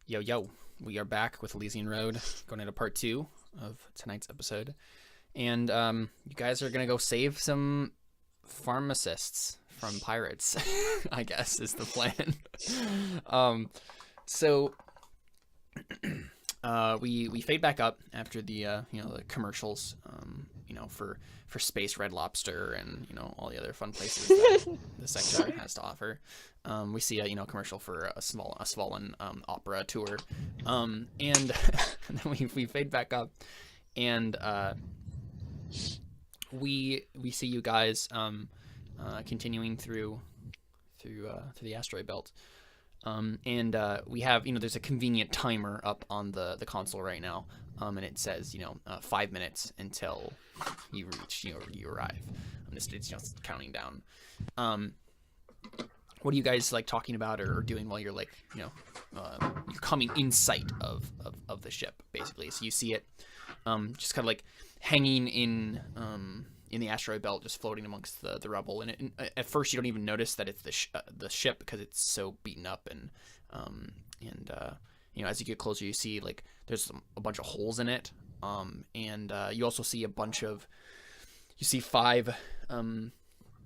Yo, yo, we are back with Elysian Road, going into part 2 of tonight's episode. And you guys are going to go save some pharmacists from pirates, I guess, is the plan. So we fade back up after the, the commercials, for Space Red Lobster and, all the other fun places that the sector has to offer. We see a commercial for a swollen opera tour, and, and then we fade back up, and we see you guys continuing through the asteroid belt, and we have there's a convenient timer up on the console right now, and it says 5 minutes until you reach you arrive. It's just counting down. What are you guys like talking about or doing while you're like you're coming in sight of the ship, basically? So you see it just kind of like hanging in the asteroid belt, just floating amongst the rubble, and at first you don't even notice that it's the ship because it's so beaten up, and as you get closer you see like there's a bunch of holes in it, and you also see you see 5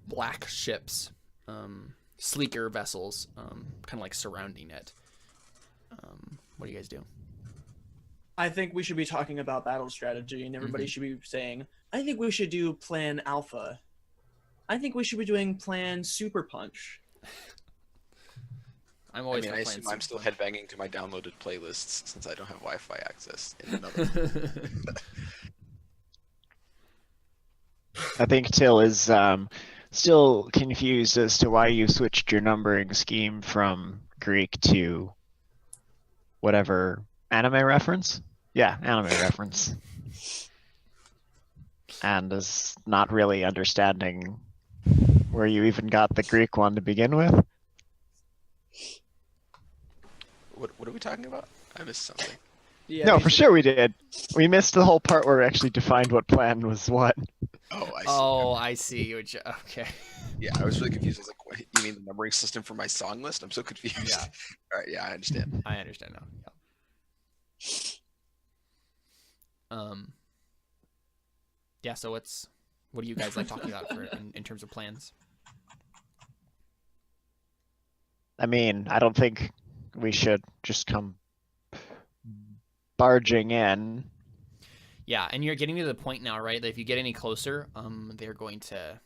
black ships, sleeker vessels, kind of like surrounding it. What do you guys do? I think we should be talking about battle strategy, and everybody should be saying, I think we should do Plan Alpha. I think we should be doing Plan Super Punch. I'm always I assume I'm still headbanging to my downloaded playlists since I don't have Wi-Fi access in another. I think Till is still confused as to why you switched your numbering scheme from Greek to whatever anime reference. Yeah, anime reference. And is not really understanding where you even got the Greek one to begin with. What are we talking about? I missed something. Yeah, No, for sure we did. We missed the whole part where we actually defined what plan was what. Oh, I see. Oh, I see. Okay. Yeah, I was really confused. I was like, what, you mean the numbering system for my song list? I'm so confused. Yeah. All right, yeah, I understand. I understand now. Yeah. Yeah. So what are you guys like talking about in terms of plans? I mean, I don't think we should just come barging in. Yeah, and you're getting to the point now, right? That if you get any closer, they're going to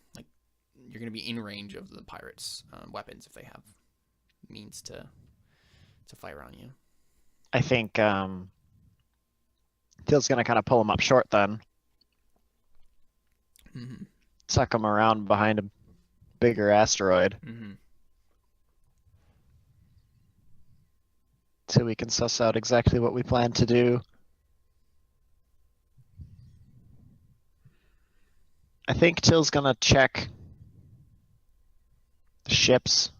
you're going to be in range of the pirates' weapons if they have means to fire on you. I think Till's gonna kind of pull him up short then. Mm-hmm. Suck him around behind a bigger asteroid. Mm-hmm. So we can suss out exactly what we plan to do. I think Till's gonna check the ships,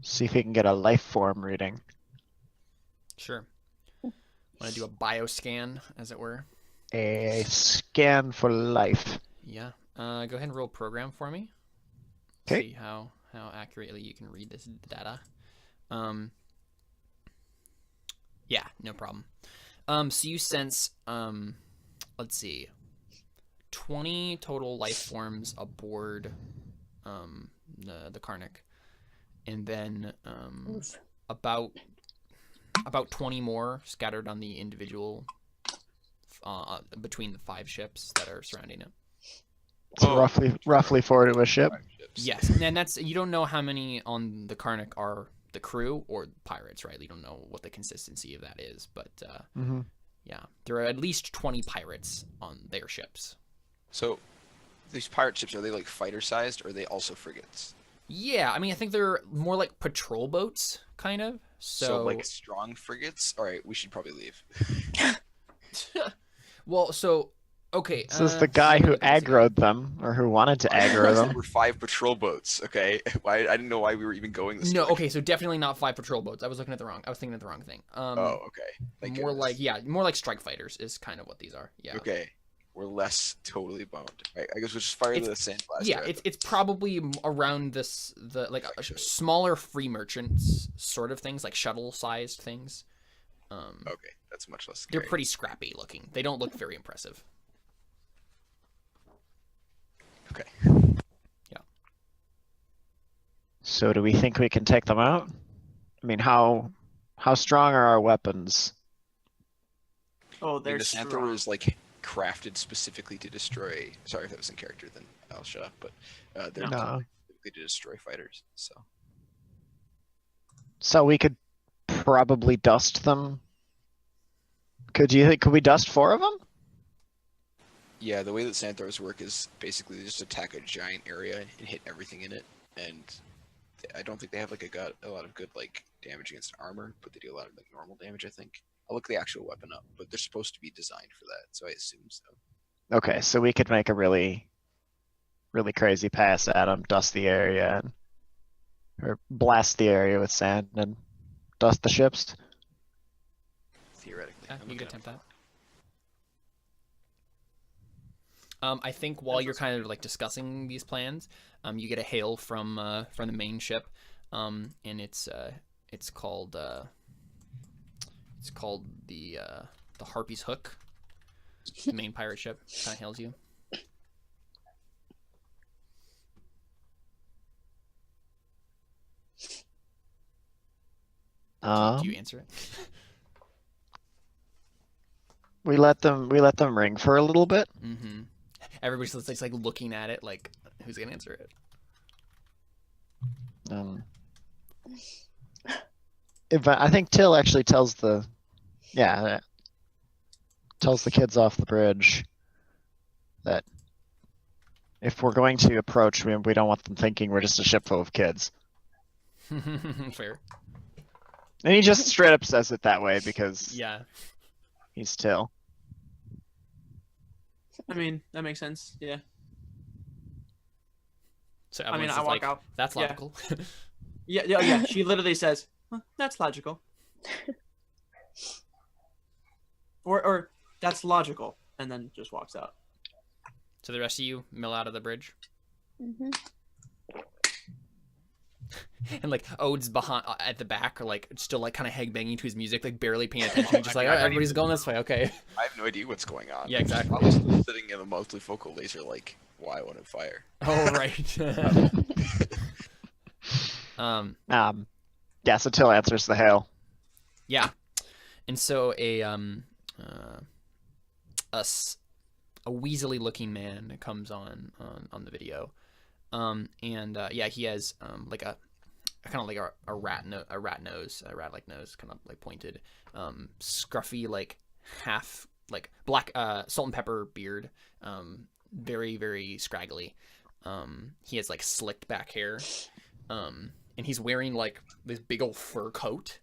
see if he can get a life form reading. Sure. Want to do a bioscan, as it were? A scan for life. Yeah. Go ahead and roll program for me. Okay. See how accurately you can read this data. Yeah, no problem. So you sense, let's see, 20 total life forms aboard the Kranack, and then about 20 more scattered on the individual between the 5 ships that are surrounding it. So roughly 4 to a ship. Yes, and you don't know how many on the Kranack are the crew or pirates, right? You don't know what the consistency of that is, but yeah, there are at least 20 pirates on their ships. So, these pirate ships, are they like fighter-sized, or are they also frigates? Yeah, I mean, I think they're more like patrol boats, kind of. So like strong frigates? Alright, we should probably leave. Well, so, okay. This is the guy who aggroed them, or who wanted to aggro There them. were 5 patrol boats, okay? I didn't know why we were even going this No, direction. okay, so definitely not 5 patrol boats. I was thinking of the wrong thing. Oh, okay. Thank more goodness. more like strike fighters is kind of what these are. Yeah. Okay. We're less totally boned. Right, I guess we'll just fire the sandblast. Yeah, it's probably around smaller free merchants sort of things, like shuttle-sized things. Okay, that's much less They're scary. pretty scrappy looking. They don't look very impressive. Okay. So do we think we can take them out? I mean, how strong are our weapons? Oh, I mean, they're the Santher strong. is like crafted specifically to destroy. Sorry if that was in character, then I'll shut up. But they're No. done specifically to destroy fighters. So we could probably dust them. Could we dust 4 of them? Yeah, the way that Santhors work is basically they just attack a giant area and hit everything in it, and I don't think they have like a lot of good like damage against armor, but they do a lot of like normal damage. I think I'll look the actual weapon up, but they're supposed to be designed for that, so I assume so. Okay, so we could make a really crazy pass at them, dust the area, or blast the area with sand and dust the ships. Theoretically, Yeah, I'm you could looking attempt that. I think while you're kind of like discussing these plans, you get a hail from the main ship, and it's called the Harpy's Hook. The main pirate ship kind of hails you. Do you answer it? We let them ring for a little bit. Mm-hmm. Everybody's just like looking at it, like who's gonna answer it? I think Till actually tells the kids off the bridge that if we're going to approach, we don't want them thinking we're just a ship full of kids. Fair. And he just straight up says it that way because Yeah. he's Till. I mean, that makes sense. Yeah. So I mean, everyone's I just walk like, out. that's Yeah. logical. Yeah. She literally says, huh, "That's logical," or "That's logical," and then just walks out. So the rest of you mill out of the bridge, Mm-hmm. and like Ode's behind at the back, or like still like kind of headbanging to his music, like barely paying attention, just like, all right, everybody's going this way, okay. I have no idea what's going on. Yeah, exactly. I was still sitting in a multifocal laser, like, why wouldn't it fire? Oh right. Yeah, so Till answers the hail. Yeah, and so a weaselly looking man comes on the video, and yeah, he has like a kind of like a rat nose, a rat like nose, kind of like pointed, scruffy like half like black salt and pepper beard, very very scraggly. He has like slicked back hair, and he's wearing like this big old fur coat.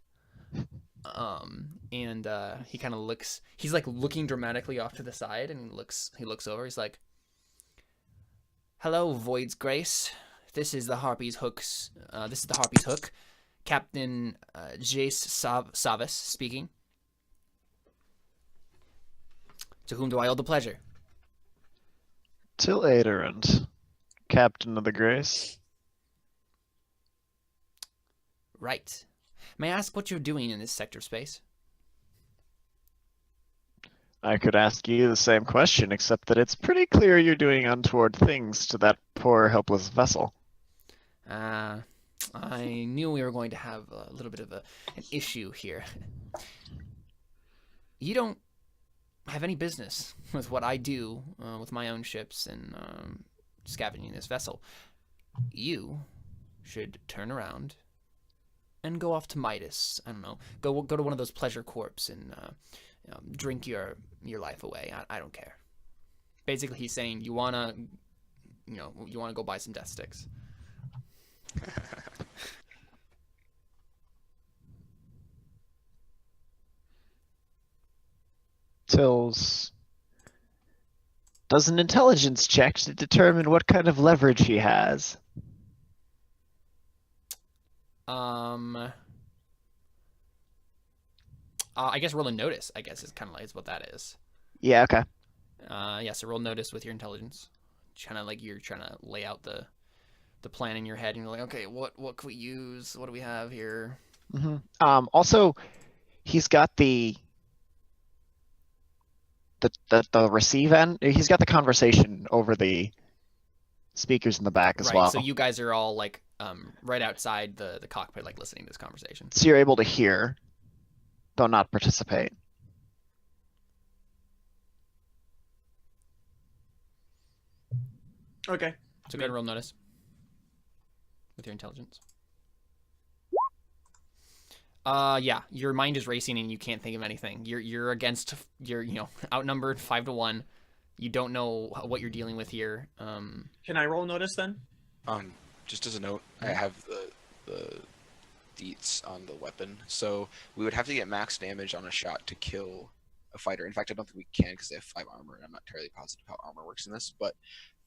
And he kind of looks, he's like looking dramatically off to the side, and he looks over, he's like, hello, Void's Grace. This is the Harpy's Hook, Captain Jace Savas speaking. To whom do I owe the pleasure? Till Aderant, Captain of the Grace. Right. May I ask what you're doing in this sector of space? I could ask you the same question, except that it's pretty clear you're doing untoward things to that poor, helpless vessel. I knew we were going to have a little bit of an issue here. You don't have any business with what I do with my own ships and scavenging this vessel. You should turn around and go off to Midas. I don't know. Go to one of those pleasure corps and drink your life away. I don't care. Basically, he's saying you wanna go buy some death sticks. Tills does an intelligence check to determine what kind of leverage he has. I guess roll a notice, I guess, is kind of like is what that is. Yeah, okay. Yeah, so roll notice with your intelligence. Kind of like you're trying to lay out the plan in your head, and you're like, okay, what can we use? What do we have here? Also, he's got the receive end. He's got the conversation over the speakers in the back as Right. well. So you guys are all like right outside the cockpit, like listening to this conversation. So you're able to hear, though not participate. Okay. So go ahead and roll notice with your intelligence. Yeah, your mind is racing and you can't think of anything. You're against, you're outnumbered 5-1. You don't know what you're dealing with here. Can I roll notice then? Just as a note, I have the deets on the weapon, so we would have to get max damage on a shot to kill a fighter. In fact, I don't think we can because they have 5 armor, and I'm not entirely positive how armor works in this. But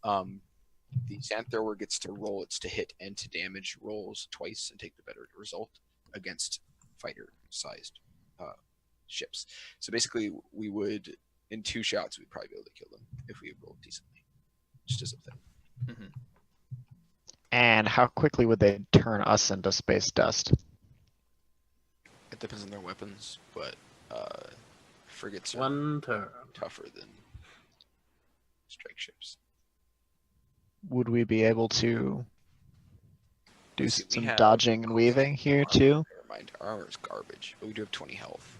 the sand thrower gets to roll its to hit and to damage rolls twice and take the better result against fighter-sized ships. So basically, we would, in 2 shots, we'd probably be able to kill them if we rolled decently, just as a thing. Mm-hmm. And how quickly would they turn us into space dust? It depends on their weapons, but frigates are One turn. tougher than strike ships. Would we be able to do Let's see, we some have dodging and weaving here armor. too? Never mind, our armor is garbage, but we do have 20 health.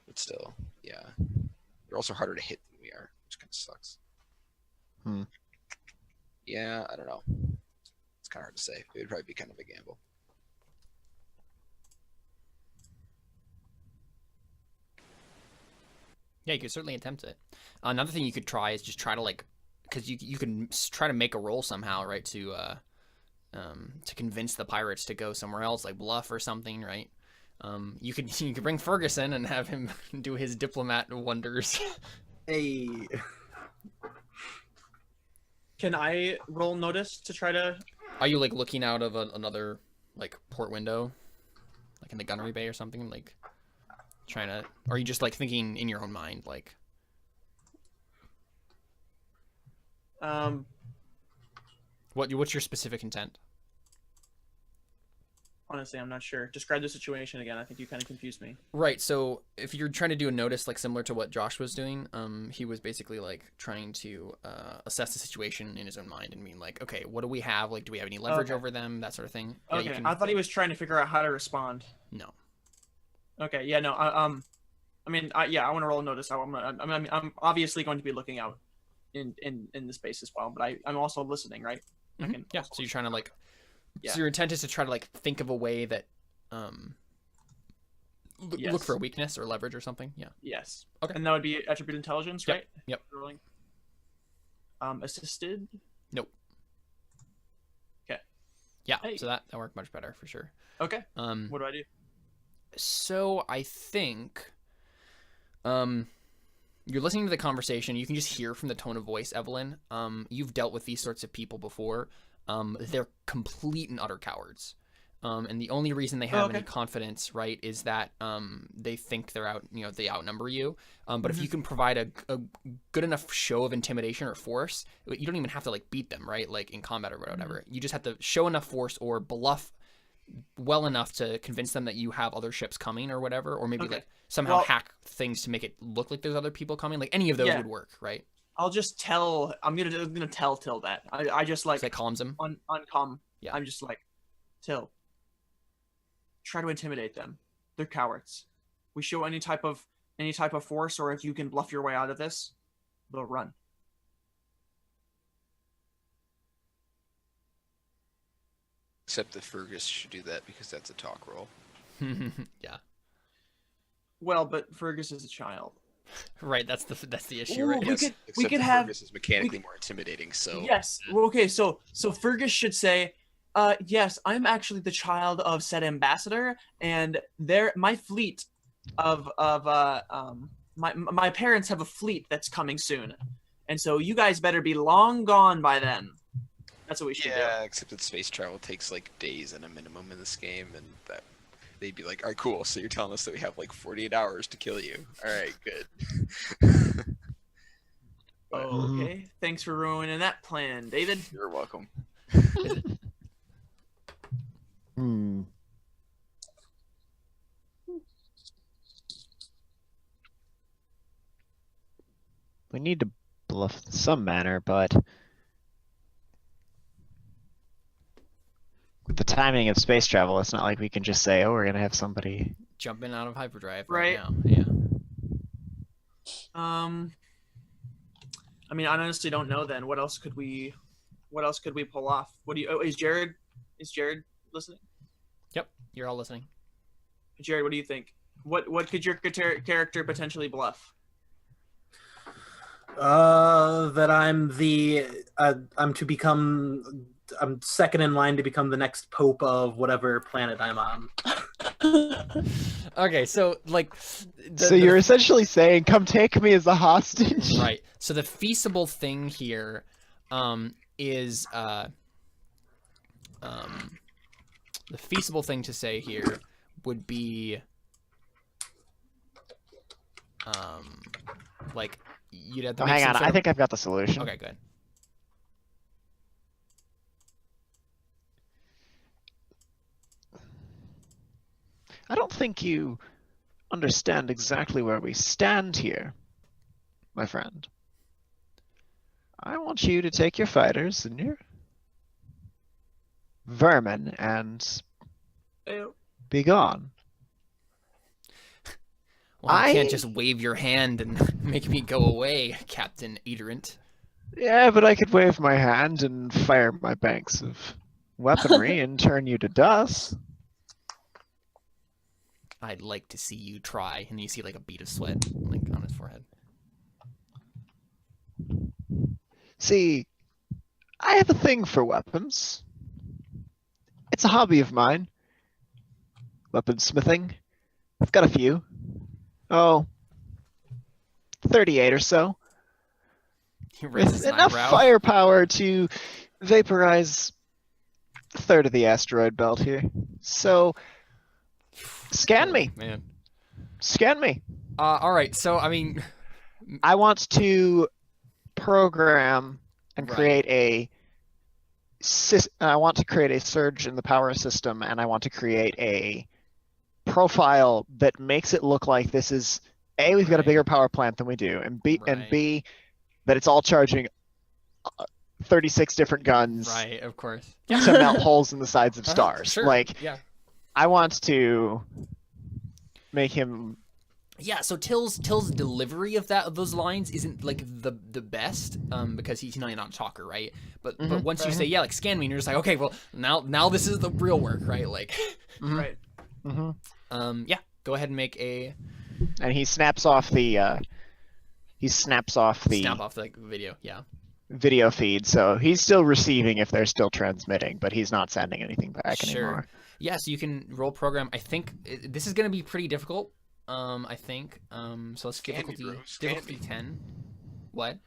But still, yeah. They're also harder to hit than we are, which kind of sucks. Hmm. Yeah, I don't know. It's kind of hard to say. It would probably be kind of a gamble. Yeah, you could certainly attempt it. Another thing you could try is just try to because you can try to make a roll somehow, right, to convince the pirates to go somewhere else, like bluff or something, right? You could bring Ferguson and have him do his diplomat wonders. Hey. Can I roll notice to try to? Are you like looking out of another like port window, like in the gunnery bay or something, like trying to? Or are you just like thinking in your own mind, like? What's your specific intent? Honestly, I'm not sure. Describe the situation again. I think you kind of confused me. Right. So if you're trying to do a notice, like similar to what Josh was doing, he was basically like trying to assess the situation in his own mind and being like, okay, what do we have? Like, do we have any leverage over them? That sort of thing. Yeah, Okay. I thought he was trying to figure out how to respond. No. Okay. Yeah. No. I want to roll a notice. I'm obviously going to be looking out in the space as well, but I'm also listening, right? Mm-hmm. Yeah. So you're trying to like. Yeah. So your intent is to try to like think of a way that Yes. look for a weakness or leverage or something. Yeah. Yes. Okay. And that would be attribute intelligence, Yep. right? Yep. Rolling. Assisted. Nope. Okay. Yeah. Hey. So that worked much better for sure. Okay. What do I do? So I think you're listening to the conversation. You can just hear from the tone of voice, Evelyn. You've dealt with these sorts of people before. They're complete and utter cowards. And the only reason they have any confidence, right, is that they think they outnumber you. But if you can provide a good enough show of intimidation or force, you don't even have to like beat them, right, like in combat or whatever. You just have to show enough force or bluff well enough to convince them that you have other ships coming or whatever, or maybe like somehow hack things to make it look like there's other people coming. Like any of those would work, right? I'll just tell. I'm gonna tell Till that. I just like. So that calms him. On comm. Yeah. I'm just like, Till. Try to intimidate them. They're cowards. We show any type of force, or if you can bluff your way out of this, they'll run. Except that Fergus should do that because that's a talk roll. Yeah. Well, but Fergus is a child. Right, that's the issue, Ooh, right? we Yes, could except that have. Fergus is mechanically more intimidating, so Yes. Well, okay. So Fergus should say, yes, I'm actually the child of said ambassador, and my fleet of my parents have a fleet that's coming soon, and so you guys better be long gone by then. That's what we should do. yeah. Except that space travel takes like days at a minimum in this game, and that they'd be like, "All right, cool. So you're telling us that we have like 48 hours to kill you? All right, good." Okay. Thanks for ruining that plan, David. You're welcome. We need to bluff in some manner, but with the timing of space travel, it's not like we can just say, "Oh, we're gonna have somebody." Jumping out of hyperdrive Right. now. Yeah. I mean, I honestly don't know. Then what else could we pull off? What do you? Oh, is Jared listening? Yep. You're all listening. Jared, what do you think? What could your character potentially bluff? That I'm second in line to become the next pope of whatever planet I'm on. Okay, so like. So you're essentially saying, "Come take me as a hostage." Right. So the feasible thing here, is the feasible thing to say here would be, like you'd have to. Oh, make hang some on, sort I of- think I've got the solution. Okay, good. I don't think you understand exactly where we stand here, my friend. I want you to take your fighters and your vermin and Ew. be gone. Well, you can't I- just wave your hand and make me go away, Captain Eaterant. Yeah, but I could wave my hand and fire my banks of weaponry and turn you to dust. I'd like to see you try. And you see like a bead of sweat like on his forehead. See, I have a thing for weapons. It's a hobby of mine. Weaponsmithing. I've got a few. Oh, 38 or so. He raises With an enough eyebrow. firepower to vaporize a third of the asteroid belt here. So, scan me. Man. Scan me. All right. So I mean, I want to program and Right. create I want to create a surge in the power system, and I want to create a profile that makes it look like this is A, we've got a Right. bigger power plant than we do, and Right. B, that it's all charging 36 different guns right, of course. to melt holes in the sides of Uh-huh, stars. Sure. Like, yeah. I want to make him. Yeah, so Till's delivery of those lines isn't like the best, because he's not a talker, right? But Mhm. once you Right. say, yeah, like scan me, and you're just like, okay, well now this is the real work, right? Like, Right. yeah, go ahead and make a And he snaps off the. snap off the like, video. Yeah. video feed, so he's still receiving if they're still transmitting, but he's not sending anything back Sure. anymore. Yeah, so you can roll program. I think this is gonna be pretty difficult. I think. So let's Scan me, difficulty bro. Scan difficulty me. 10. What?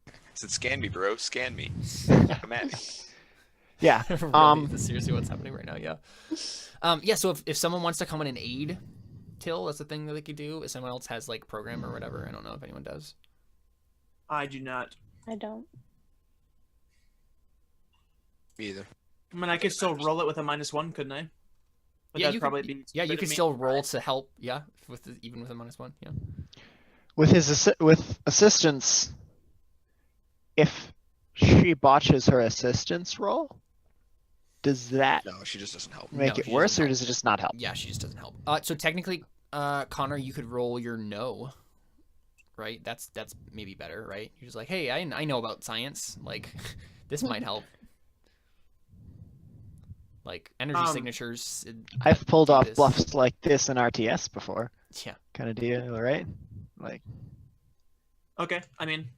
I said, scan me, bro. Scan me. Come at me. Yeah. Really, this is seriously what's happening right now. Yeah. Yeah. So if someone wants to come in and aid Till, that's the thing that they could do. If someone else has like program or whatever, I don't know if anyone does. I do not. I don't. Me either. I mean, I could still roll it with a -1, couldn't I? But Yeah, that'd you probably could, be. yeah, you but could it still may- roll to help. Yeah, even with a -1. Yeah. With with assistance, if she botches her assistance roll, does that No, she just doesn't help. make No, it she worse, doesn't or help. does it just not help? Yeah, she just doesn't help. So technically, Connor, you could roll your no. Right? That's maybe better, right? You're just like, hey, I know about science. Like, this might help. Like energy signatures. I've pulled do off this. bluffs like this in RTS before, Yeah. kind of deal, right? Like, Okay, I mean,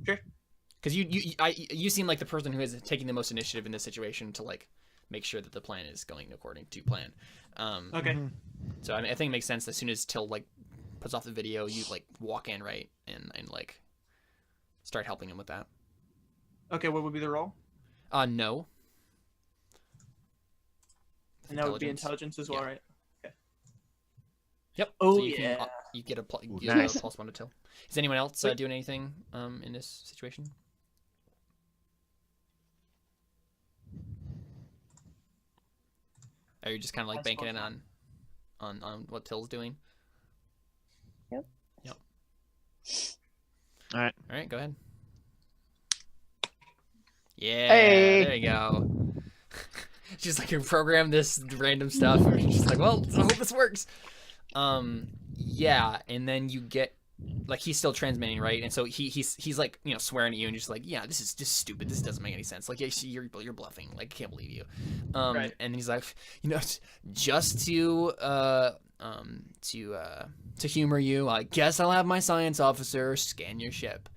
Because you seem like the person who is taking the most initiative in this situation to like make sure that the plan is going according to plan. okay. mhm. So I think it makes sense as soon as Till like puts off the video, you like walk in right and like start helping him with that. Okay, what would be the roll? No. And that would be intelligence as well, Yeah. right? Yep. Oh, so you yeah. Can, you get a Ooh, you get nice. a +1 to Till. Is anyone else Wait. doing anything in this situation? Are you just kind of like That's banking it awesome. on what Till's doing? Yep. Yep. All right. All right, go ahead. Yeah, Hey. there you go. Just like you program this random stuff, and you're just like, well, I hope this works. Yeah, and then you get like he's still transmitting, right? And so he's like, you know, swearing at you and just like, yeah, this is just stupid. This doesn't make any sense. Like, yeah, you're bluffing. Like, I can't believe you. Right. And he's like, you know, just to humor you, I guess I'll have my science officer scan your ship.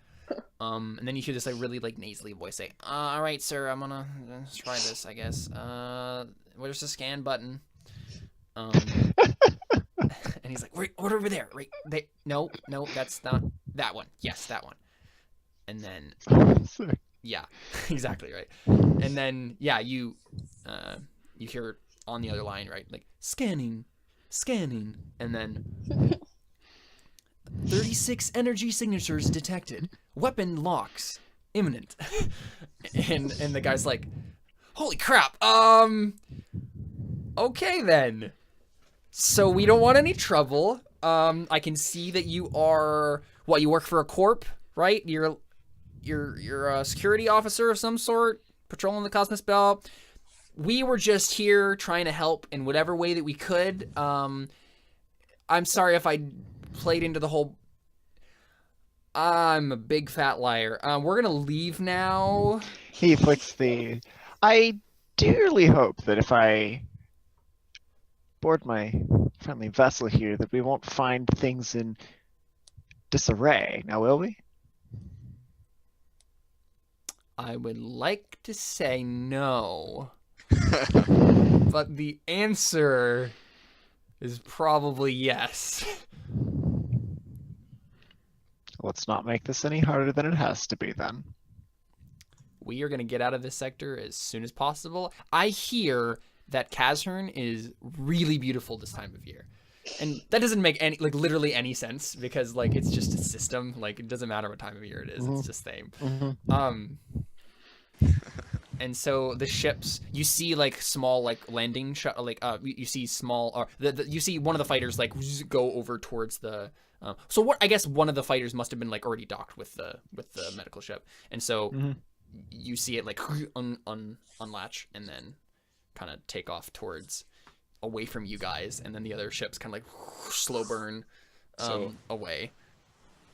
And then you hear this like really like nasally voice say, all right, sir, I'm gonna try this, I guess. Where's the scan button? And he's like, right over there, right? No, that's not that one. Yes, that one. And then, yeah, exactly right. And then, yeah, you hear on the other line, right? Like scanning, and then 36 energy signatures detected. Weapon locks imminent. and the guy's like, holy crap. Okay then. So we don't want any trouble. I can see that you are you work for a corp, right? You're a security officer of some sort, patrolling the Cosmos Belt. We were just here trying to help in whatever way that we could. I'm sorry if I played into the whole. I'm a big fat liar. We're gonna leave now. He flicks the. I dearly hope that if I board my friendly vessel here, that we won't find things in disarray. Now, will we? I would like to say no, but the answer is probably yes. Let's not make this any harder than it has to be, then. We are going to get out of this sector as soon as possible. I hear that Kazhern is really beautiful this time of year. And that doesn't make any, like, literally any sense because, like, it's just a system. Like, it doesn't matter what time of year it is. It's just same. And so the ships, you see, like, small, like, landing shot, like, you see small, or you see one of the fighters, like, go over towards the, so what, I guess one of the fighters must have been, like, already docked with the medical ship. And so you see it, like, unlatch and then kind of take off towards away from you guys, and then the other ships kind of like slow burn away.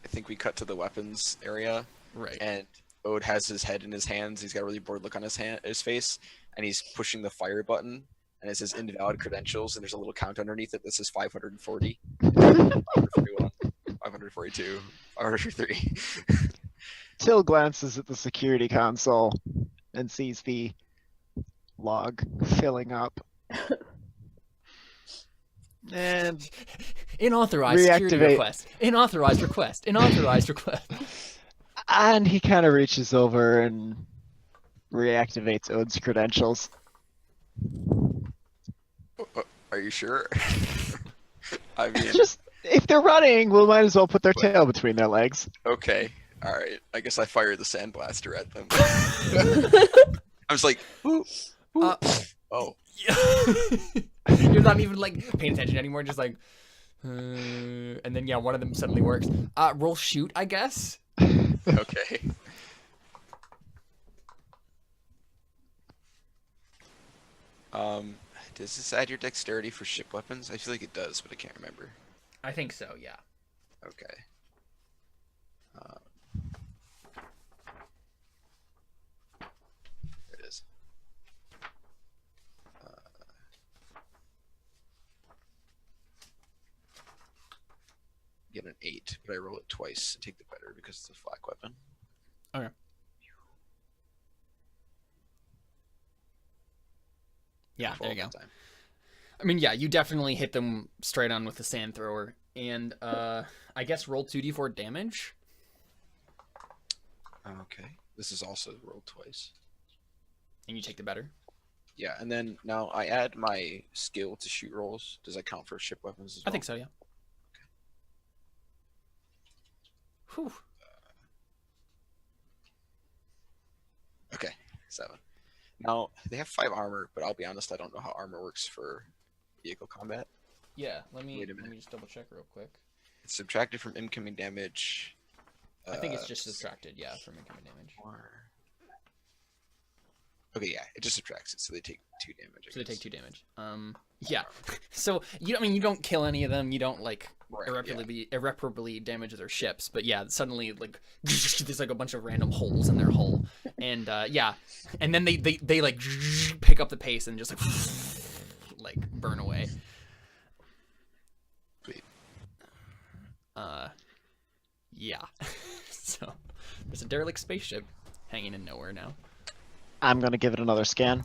I think we cut to the weapons area, right? And Ode has his head in his hands. He's got a really bored look on his face, and he's pushing the fire button, and it says invalid credentials, and there's a little count underneath it that says 540, 541, 542, 543. Till glances at the security console and sees the log filling up. And Inauthorized security request. Inauthorized request. Inauthorized request. And he kind of reaches over and reactivates Ode's credentials. Are you sure? I mean, just if they're running, we might as well put their tail between their legs. Okay, all right. I guess I fired the sandblaster at them. I was like, ooh. Oh. You're not even like paying attention anymore, just like and then yeah, one of them suddenly works. Roll shoot, I guess. Okay. Does this add your dexterity for ship weapons? I feel like it does, but I can't remember. I think so, yeah. Okay. There it is. Get an 8, but I roll it twice and take the better because it's a flak weapon. Okay. Yeah, there you go. I mean, yeah, you definitely hit them straight on with the sand thrower, and I guess roll 2d4 damage. Okay, this is also rolled twice. And you take the better. Yeah, and then now I add my skill to shoot rolls. Does that count for ship weapons as well? I think so, yeah. Whew. Okay, 7. Now, they have 5 armor, but I'll be honest, I don't know how armor works for vehicle combat. Yeah, let me Wait a minute. just double check real quick. It's subtracted from incoming damage. I think it's just subtracted, yeah, from incoming damage. Okay, yeah, it just subtracts it, so they take 2 damage. So they take 2 damage. Yeah. So you don't kill any of them. You don't like irreparably damage their ships. But yeah, suddenly like there's like a bunch of random holes in their hull, and yeah, and then they like pick up the pace and just like burn away. Wait. Yeah. So there's a derelict spaceship hanging in nowhere now. I'm gonna give it another scan.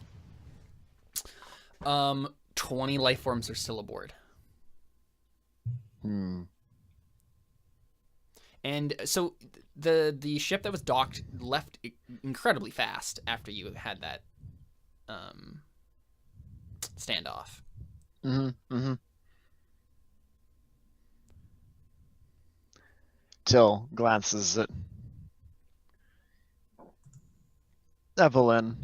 20 life forms are still aboard. And so the ship that was docked left incredibly fast after you had that standoff. Till glances at Evelyn.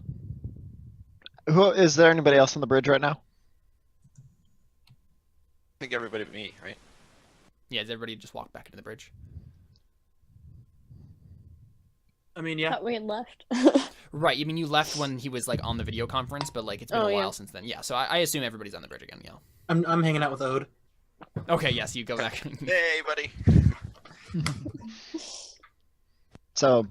Is there anybody else on the bridge right now? I think everybody but me, right? Yeah, does everybody just walk back into the bridge? I mean, yeah. Thought we had left. Right. I mean, you left when he was like on the video conference, but like it's been a while yeah. since then. Yeah. So I assume everybody's on the bridge again. Yeah. I'm hanging out with Ode. Okay. Yes, you go back. Hey, buddy. So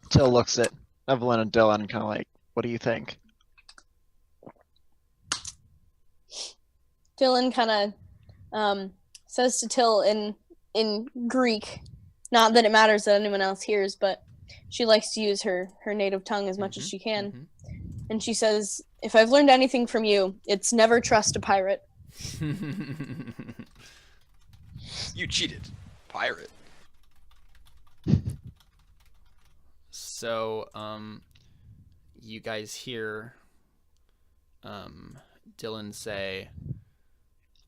Till looks at Evelyn and Dylan, kind of like, "What do you think?" Dylan kind of says to Till in Greek, not that it matters that anyone else hears, but she likes to use her native tongue as much as she can. And she says, "If I've learned anything from you, it's never trust a pirate." You cheated. Pirate. So, you guys hear Dylan say,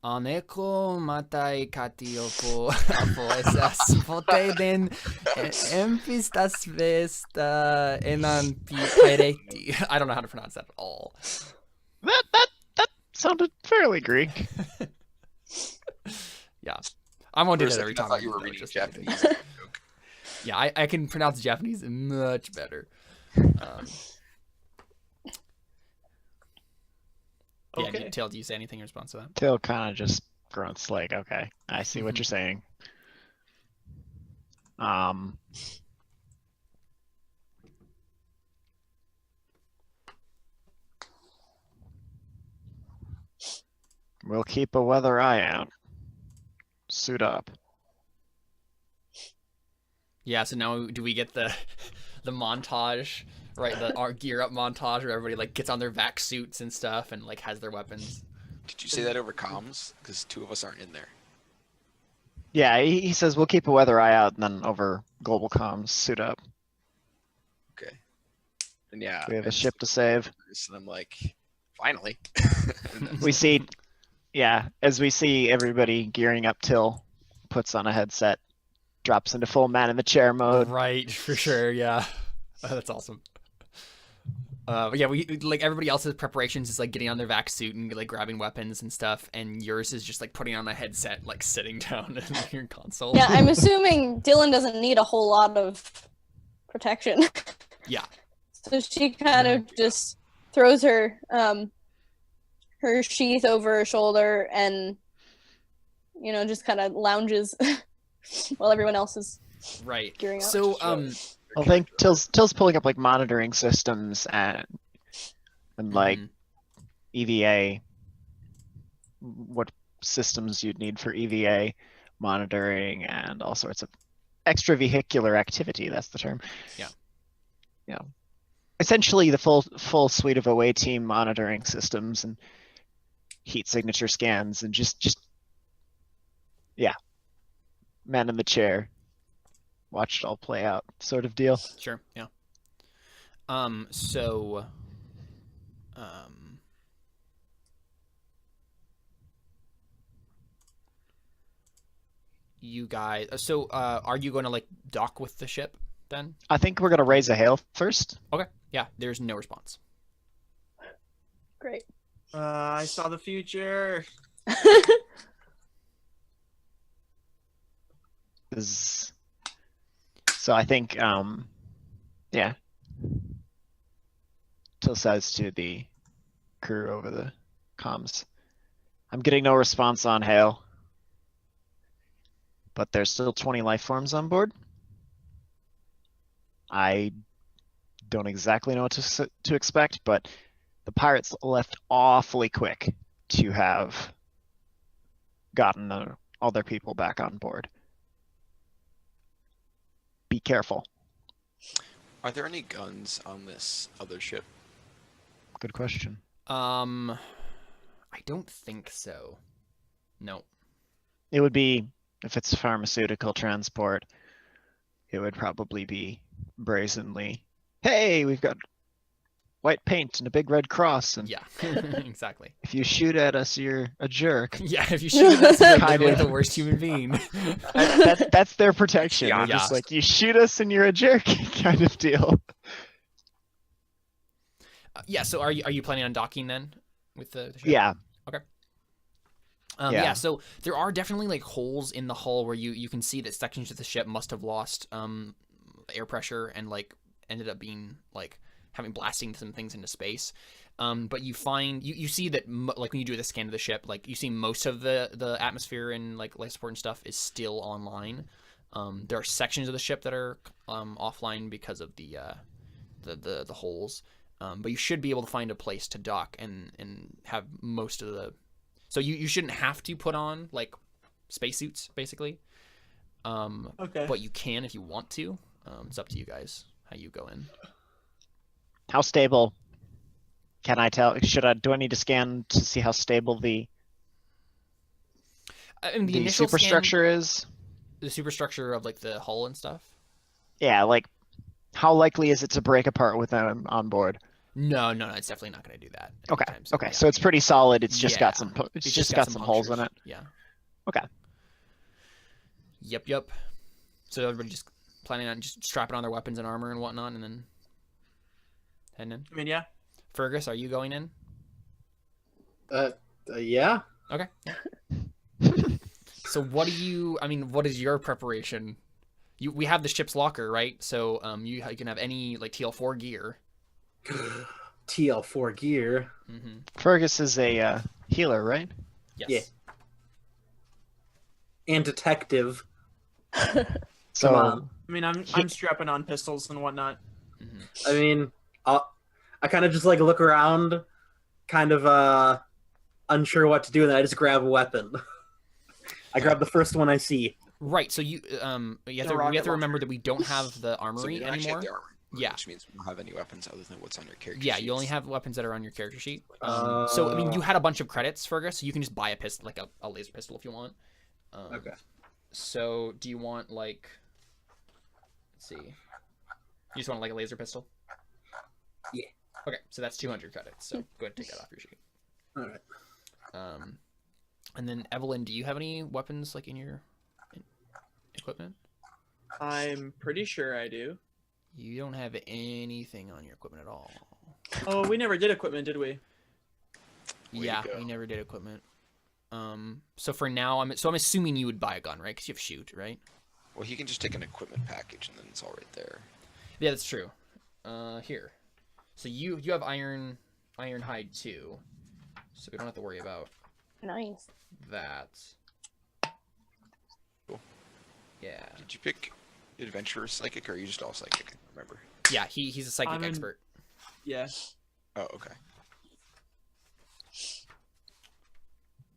"Aneko matai katiopo apo esas poteden empistas vesta enanti pireti." I don't know how to pronounce that at all. That sounded fairly Greek. Yeah. I won't do For a that every second, time. I thought you do were that, reading just- Japanese. Yeah, I can pronounce Japanese much better. Yeah, Okay. Tail, do you say anything in response to that? Till kind of just grunts like, "Okay, I see what you're saying." We'll keep a weather eye out. Suit up. Yeah, so now do we get the montage, right? Our gear up montage where everybody like gets on their vac suits and stuff and like has their weapons. Did you say that over comms? Because 2 of us aren't in there. Yeah, he says we'll keep a weather eye out, and then over global comms, suit up. Okay. And yeah. We have I a just ship to save. And I'm like, finally. And then- We see, yeah, as we see everybody gearing up, Till puts on a headset, drops into full man in the chair mode. Right, for sure. Yeah, that's awesome. Yeah, we like everybody else's preparations is like getting on their vac suit and like grabbing weapons and stuff, and yours is just like putting on a headset, like sitting down in your console. Yeah, I'm assuming Dylan doesn't need a whole lot of protection. Yeah. So she kind of just throws her her sheath over her shoulder and just kind of lounges while everyone else is Right. gearing up. So I think Till's pulling up like monitoring systems and like EVA, what systems you'd need for EVA monitoring and all sorts of extravehicular activity. That's the term. Yeah. Yeah. Essentially, the full suite of away team monitoring systems and heat signature scans and just yeah, man in the chair. Watch it all play out, sort of deal. Sure, yeah. So, you guys, are you going to like dock with the ship then? I think we're gonna raise a hail first. Okay, yeah. There's no response. Great. I saw the future. So I think, yeah. Till says to the crew over the comms, I'm getting no response on hail, but there's still 20 life forms on board. I don't exactly know what to expect, but the pirates left awfully quick to have gotten all their people back on board. Be careful. Are there any guns on this other ship? Good question. I don't think so. No. It would be, if it's pharmaceutical transport, it would probably be brazenly, hey, we've got white paint and a big red cross, and Yeah, exactly. if you shoot at us, you're a jerk. Yeah, if you shoot at us, you're Kind literally of. the worst human being. That's their protection. Yeah, They're just yeah. like, you shoot us and you're a jerk kind of deal. Yeah, so are you planning on docking then with the ship? Yeah. Yeah, Yeah. so there are definitely like holes in the hull where you can see that sections of the ship must have lost air pressure and like ended up being like having blasting some things into space. But you find you see that like when you do the scan of the ship, like you see most of the atmosphere and like life support and stuff is still online. There are sections of the ship that are offline because of the holes. But you should be able to find a place to dock and have most of the. So you shouldn't have to put on like spacesuits basically. Okay. But you can if you want to. It's up to you guys how you go in. How stable can I tell? Do I need to scan to see how stable the The initial superstructure is? the superstructure of like the hull and stuff. Yeah, like how likely is it to break apart with them on board? No, it's definitely not going to do that. Okay, anytime soon, okay, yeah. so it's pretty solid. It's just got Yeah. some. It's just got some holes in it. punctures. Yeah. Okay. Yep. So everybody just planning on just strapping on their weapons and armor and whatnot, and then heading in. I mean, yeah. Fergus, are you going in? Yeah. Okay. So what do you? I mean, what is your preparation? We have the ship's locker, right? So you can have any like TL4 gear. TL4 gear. Mm-hmm. Fergus is a healer, right? Yes. Yeah. And detective. So Come on. I mean, I'm strapping on pistols and whatnot. I mean, I kind of just like look around, kind of unsure what to do, and then I just grab a weapon. I grab the first one I see. Right. So you have The to rocket remember that we don't have the So armory you don't actually anymore. have the armor, Yeah. which means we don't have any weapons other than what's on your character Yeah, sheets. you only have weapons that are on your character sheet. So I mean, you had a bunch of credits, Fergus. So you can just buy a pistol, like a laser pistol, if you want. Okay. So do you want like? Let's see. You just want like a laser pistol? Yeah. Okay, so that's 200 credits. So go ahead and take that off your sheet. All right. And then Evelyn, do you have any weapons like in your equipment? I'm pretty sure I do. You don't have anything on your equipment at all. Oh, we never did equipment, did we? Way to Yeah, go. we never did equipment. So for now, I'm assuming you would buy a gun, right? Because you have shoot, right? Well, he can just take an equipment package and then it's all right there. Yeah, that's true. Here. So you have iron hide too, so we don't have to worry about Nice. that. Cool. Yeah. Did you pick adventurer psychic or are you just all psychic? I don't remember. Yeah, he's a psychic I'm in- expert. Yeah. Oh, okay.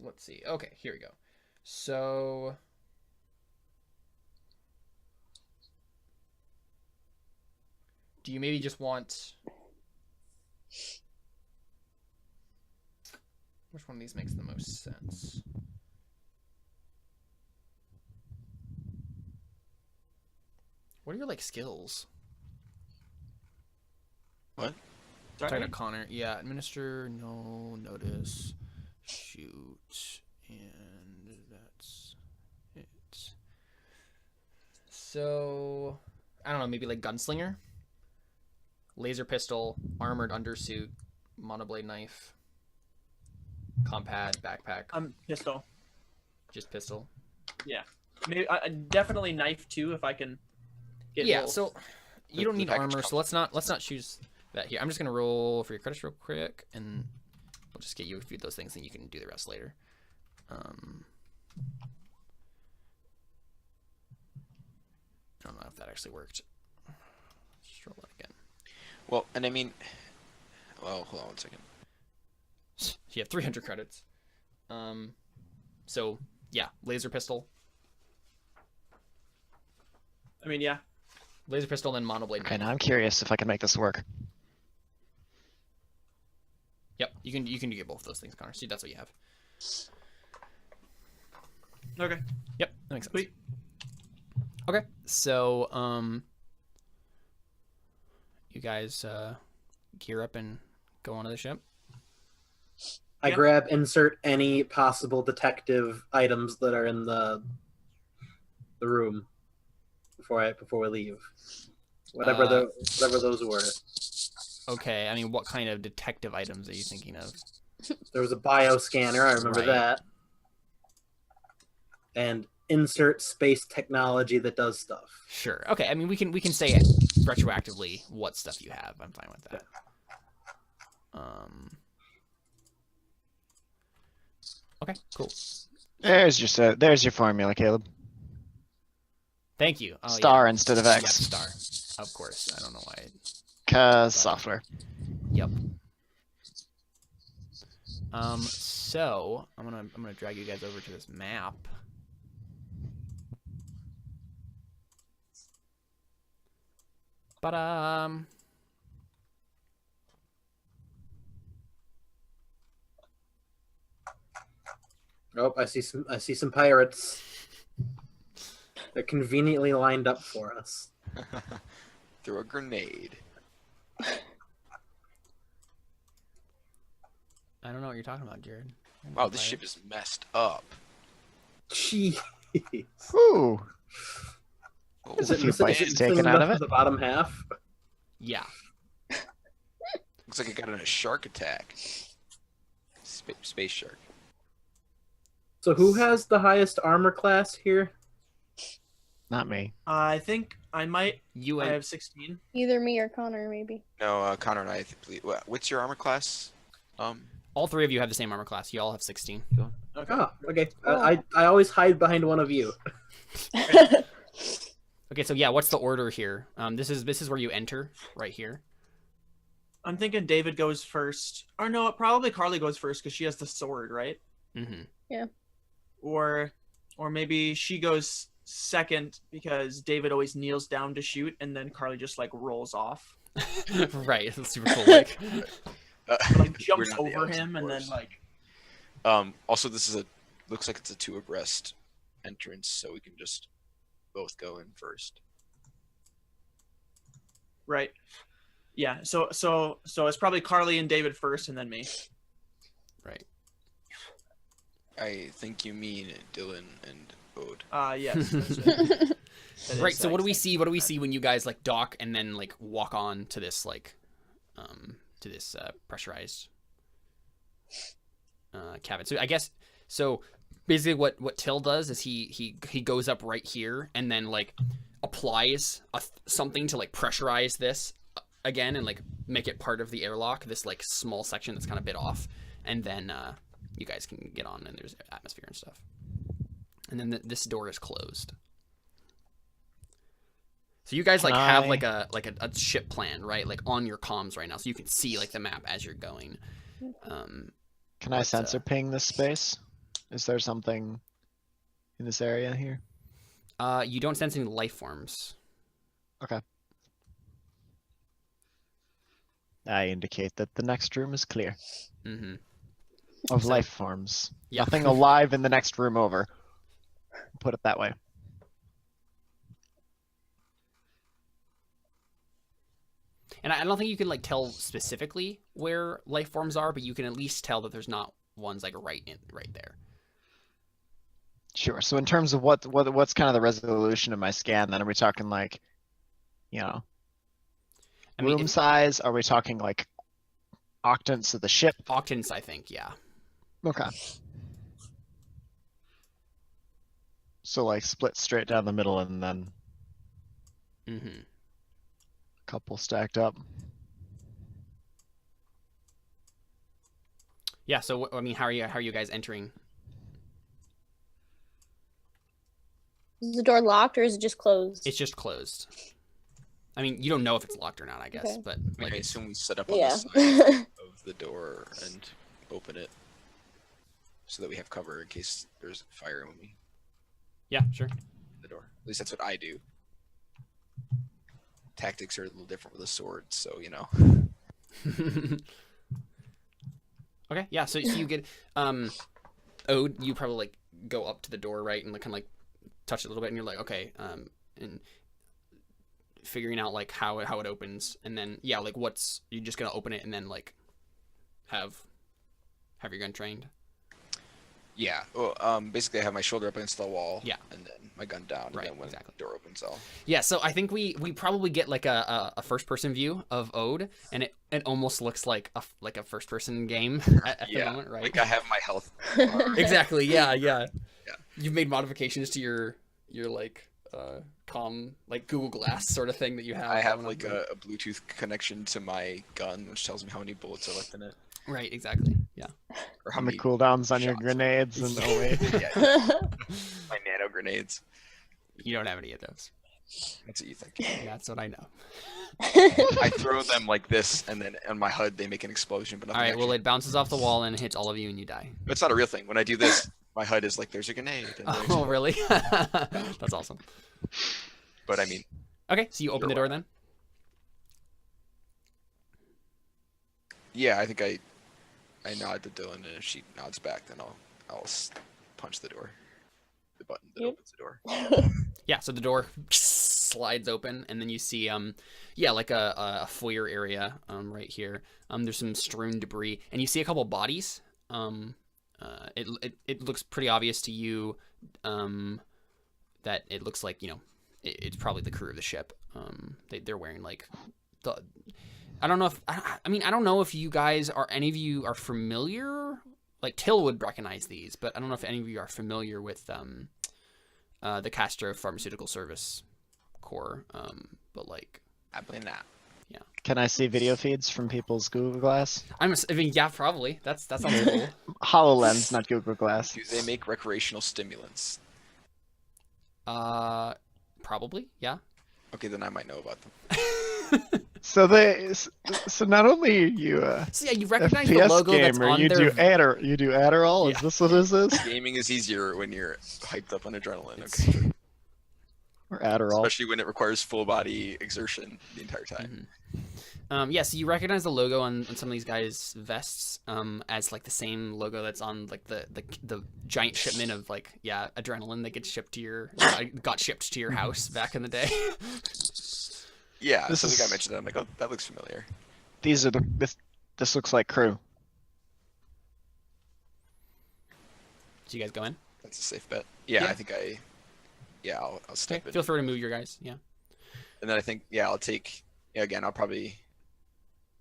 Let's see. Okay, here we go. So do you maybe just want which one of these makes the most sense? What are your like skills? What? Talking to Connor. Yeah, administer, no, notice, shoot, and that's it. So, I don't know, maybe like gunslinger? Laser pistol, armored undersuit, monoblade knife, compad, backpack, Pistol. just pistol. Maybe definitely knife too if I can. get Yeah, rolled. so you don't The need package armor, so let's not choose that here. I'm just gonna roll for your credits real quick, and we'll just get you a few of those things, and you can do the rest later. I don't know if that actually worked. Just roll it again. Well, and I mean, well, hold on 1 second. You have 300 credits. So yeah, laser pistol, I mean, yeah. laser pistol, then monoblade. Okay, knife. now I'm curious if I can make this work. Yep, you can get both those things, Connor. See, that's what you have. Okay. Yep, that makes sense. Sweet. Okay, so you guys gear up and go onto the ship. I Yeah. grab insert any possible detective items that are in the room before we leave. Whatever those were. Okay, I mean, what kind of detective items are you thinking of? There was a bioscanner, I remember Right. that. And insert space technology that does stuff. Sure. Okay, I mean, we can say retroactively what stuff you have. I'm fine with that. Okay, cool. There's your formula, Caleb. Thank you. Oh, Star yeah. instead of Yeah, X. star. Of course. I don't know why. Cause software. Yep. So I'm gonna drag you guys over to this map. But Oh, I see some pirates. They're conveniently lined up for us. Throw a grenade. I don't know what you're talking about, Jared. Wow, this ship is messed up. Jeez. Ooh. Oh, There's a few Is it bites taken out of it. The bottom half. Yeah. looks like it got in a shark attack. Space shark. So who has the highest armor class here? Not me. I think I might. You I and have 16. Either me or Connor, maybe. No, Connor and I. What's your armor class? all three of you have the same armor class. You all have 16. Okay. Oh, okay. Cool. I always hide behind one of you. Okay, so yeah, what's the order here? This is where you enter, right here. I'm thinking David goes first. Or no, probably Carly goes first because she has the sword, right? Mm-hmm. Or maybe she goes second because David always kneels down to shoot, and then Carly just like rolls off, Right, it's super cool. Like, like we're jumps not the over elves, him, of and then course. like Also, this is looks like it's a 2 abreast entrance, so we can just both go in first. right. Yeah. So it's probably Carly and David first, and then me. right. I think you mean Dylan and Ode. Yes. That's it. That Right. is, So what do we see? What do we see when you guys like dock and then like walk on to this like, to this pressurized cabin? So I guess so. Basically, what Till does is he goes up right here and then like applies something to like pressurize this again and like make it part of the airlock. This like small section that's kind of bit off, and then you guys can get on and there's atmosphere and stuff. And then this door is closed. So you guys like have like a ship plan, right? Like on your comms right now, so you can see like the map as you're going. Can I But, sensor ping this space? Is there something in this area here? You don't sense any life forms. Okay. I indicate that the next room is clear Mm-hmm. of So- life forms. Yeah. Nothing alive in the next room over. Put it that way. And I don't think you can like tell specifically where life forms are, but you can at least tell that there's not ones like right there. Sure. So in terms of what's kind of the resolution of my scan, then are we talking like, I mean, room size? Are we talking like octants of the ship? octants, I think, yeah. Okay. So like split straight down the middle and then Mm-hmm. Couple stacked up. Yeah. So I mean, how are you guys entering? Is the door locked or is it just closed? It's just closed. I mean, you don't know if it's locked or not, I guess, Okay. but I like, assume we set up on Yeah. the side of the door and open it so that we have cover in case there's fire when we yeah, sure. open the door. At least that's what I do. Tactics are a little different with a sword, so you know. Okay, yeah. So you get Ode, you probably like go up to the door, right, and kind of like touch it a little bit, and you're like, okay, and figuring out like how it opens, and then yeah, like you're just gonna open it and then like have your gun trained. Yeah. Well, basically, I have my shoulder up against the wall. Yeah. And then my gun down. Right, And then when exactly. the door opens, I'll. Yeah, so I think we probably get like a first person view of Ode, and it almost looks like a first person game at the moment, right? Like I have my health. Exactly. Yeah. Yeah. You've made modifications to your like like Google Glass sort of thing that you have. I have going like on. a Bluetooth connection to my gun, which tells me how many bullets are left in it, Right. Exactly. Yeah. or how And the many cooldowns on your shots. grenades and oh wait. Yeah, my nano grenades. You don't have any of those. That's what you think. That's what I know. I throw them like this, and then on my HUD they make an explosion. But All right. Well, it bounces off the wall and hits all of you, and you die. It's not a real thing. When I do this, my HUD is like, "There's a grenade." And there's... Oh, really? That's awesome. But I mean, Okay. So you open the door then. yeah, I think I nod to Dylan, and if she nods back, then I'll punch the door, the button that Yep. opens the door. Yeah, so the door slides open, and then you see, yeah, like a foyer area, right here. There's some strewn debris, and you see a couple bodies. It looks pretty obvious to you, that it looks like, it's probably the crew of the ship. They're wearing like I don't know if I don't know if any of you are familiar. Like Till would recognize these, but I don't know if any of you are familiar with the Castro Pharmaceutical Service Corps, but like, I blame that. Can I see video feeds from people's Google Glass? I mean, yeah, probably. That sounds cool. HoloLens, not Google Glass. Do they make recreational stimulants? Probably, yeah. Okay, then I might know about them. So not only are you So yeah, you recognize FPS the logo that's gamer, on you their. you do Adderall. Yeah. Is this what this is? Gaming is easier when you're hyped up on adrenaline. Okay. Or Adderall? Especially when it requires full body exertion the entire time. Yeah, so you recognize the logo on some of these guys' vests, as like the same logo that's on like the giant shipment of like adrenaline that gets shipped to got shipped to your house back in the day. Yeah, This so the guy is- mentioned that. I'm like, oh, that looks familiar. These are this looks like crew. So you guys go in. That's a safe bet. Yeah, Yeah. I think I'll step in. Feel free to move your guys. Yeah. And then I think, I'll take, again, I'll probably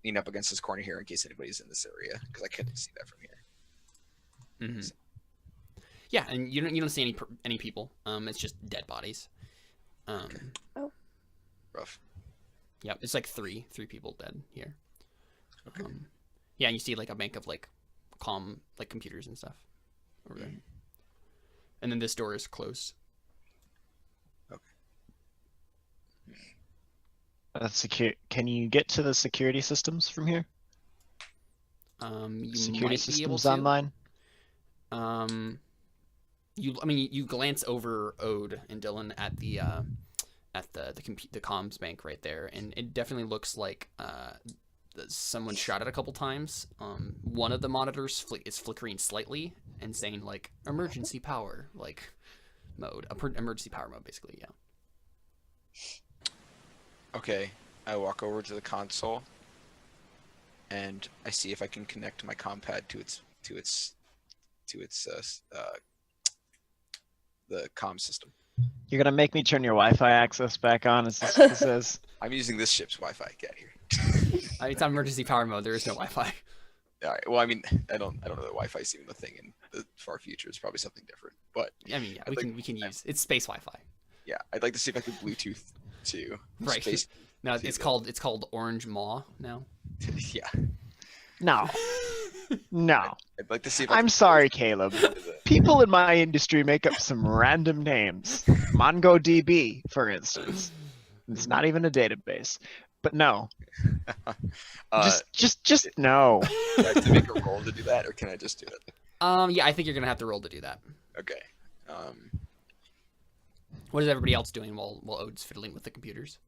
lean up against this corner here in case anybody's in this area, because I couldn't see that from here. Mm-hmm. Yeah, and you don't see any people. It's just dead bodies. Rough. Yeah, it's like three people dead here. Okay. Yeah, and you see like a bank of like computers and stuff over there. And then this door is closed. Can you get to the security systems from here? You Security might be able systems to. online. You glance over Ode and Dylan at the comms bank right there, and it definitely looks like someone shot it a couple times. One of the monitors is flickering slightly and saying like emergency power like mode, emergency power mode basically. Yeah. Okay, I walk over to the console, and I see if I can connect my compad to the comm system. You're gonna make me turn your Wi-Fi access back on. Is this what this is? I'm using this ship's Wi-Fi. Get out of here. It's on emergency power mode. There is no Wi-Fi. All right. Well, I mean, I don't know that Wi-Fi is even a thing in the far future. It's probably something different. But I mean, yeah, I'd we can use it's space Wi-Fi. yeah, I'd like to see if I could Bluetooth to Right. space. No, it's called Orange Maw now. Yeah. No. No. I'd like to see if I I'm can sorry, Caleb. People in my industry make up some random names. MongoDB, for instance. It's not even a database. But no. Just no. Do I have to make a roll to do that, or can I just do it? Yeah, I think you're gonna have to roll to do that. Okay. What is everybody else doing while Ode's fiddling with the computers?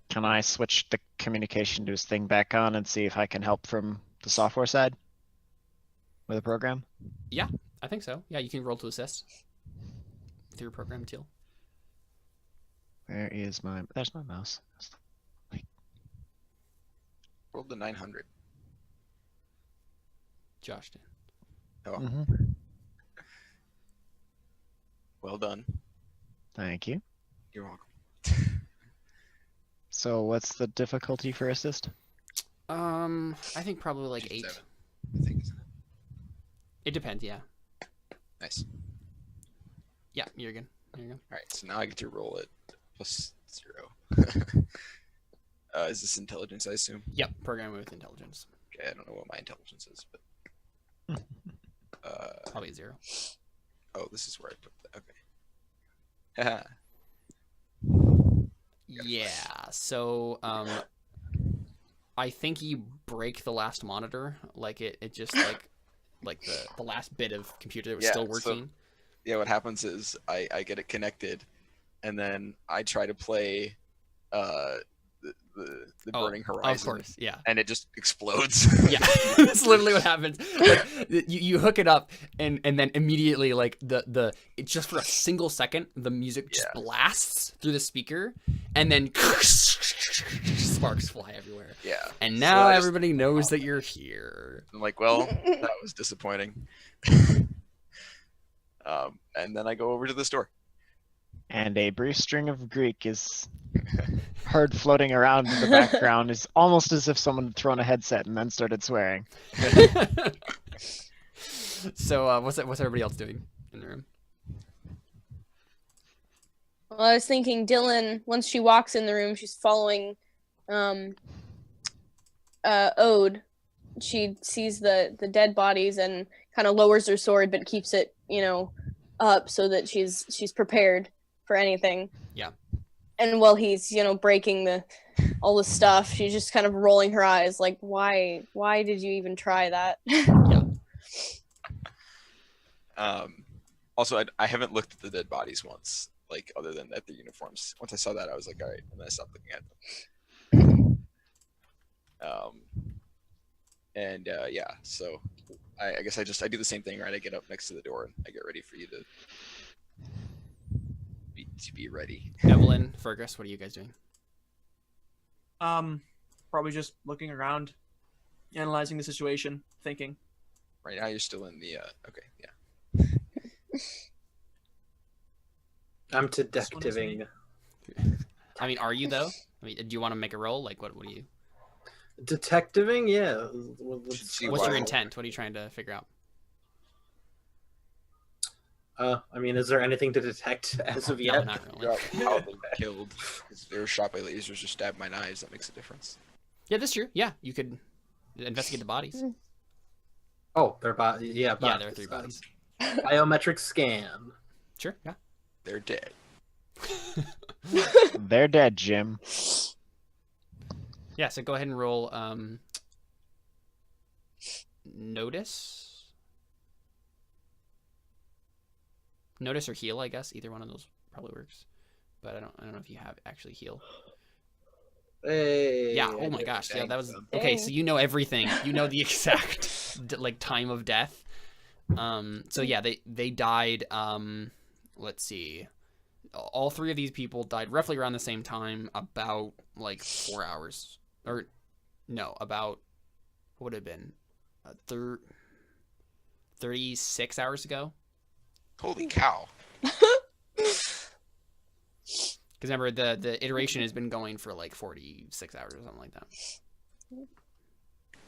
Can I switch the communication to his thing back on and see if I can help from the software side with a program? Yeah, I think so. Yeah, you can roll to assist through program Teal. Where is my... There's my mouse. Rolled the 900. Josh did. Oh, Mhm. well done. Thank you. You're welcome. So what's the difficulty for assist? I think probably like 8. 7, I think, isn't it? It depends, yeah. Nice. Yeah, you're good. There you go. All right, so now I get to roll it plus 0. Is this intelligence, I assume? Yep, programming with intelligence. Okay, I don't know what my intelligence is, but Probably 0. oh, this is where I put that. Okay. Yeah, so I think you break the last monitor, like it just like the last bit of computer that was Yeah, still so- working. Yeah, what happens is I get it connected, and then I try to play the Burning Horizon. Of course, yeah. And it just explodes. Yeah, that's literally what happens. Like, you hook it up, and then immediately, like it just for a single second, the music just blasts through the speaker, and then sparks fly everywhere. Yeah. And So now I just- everybody knows that you're here. I'm like, well, that was disappointing. And then I go over to the store. And a brief string of Greek is heard floating around in the background. Is almost as if someone had thrown a headset and then started swearing. So what's everybody else doing in the room? Well, I was thinking Dylan, once she walks in the room, she's following Ode. She sees the dead bodies and kind of lowers her sword, but keeps it, up so that she's prepared for anything. Yeah. And while he's, breaking all the stuff, she's just kind of rolling her eyes like, why did you even try that? Yeah. Also, I haven't looked at the dead bodies once, like other than at the uniforms. Once I saw that, I was like, all right, and then I stopped looking at them. Yeah, so I guess I do the same thing, right? I get up next to the door and I get ready for you to be ready. Evelyn, Fergus, what are you guys doing? Probably just looking around, analyzing the situation, thinking. Right now, you're still in the okay, yeah. I'm This one is detectiving. I mean, are you though? I mean, do you want to make a roll? Like, what do you? Detectiving, yeah. Should see What's your Wow. intent? What are you trying to figure out? I mean, is there anything to detect as of No, yet? not Figure really. out how they were killed. If they were shot by lasers or stabbed by knives, that makes a difference. Yeah, that's true. Yeah, you could investigate the bodies. Oh, they're bodies. Yeah, Yeah, there are 3 bodies. Biometric scan. Sure. Yeah. They're dead. They're dead, Jim. Yeah. So go ahead and roll. Notice or heal, I guess. Either one of those probably works. But I don't know if you have actually heal. Hey. Yeah. Oh my gosh. Yeah, that was okay. So Dang. you know everything. You know the exact like time of death. So yeah, they died. Let's see. All 3 of these people died roughly around the same time, about like 4 hours, or no, about what would it have been 36 hours ago. Holy cow! Because remember, the iteration has been going for like 46 hours or something like that.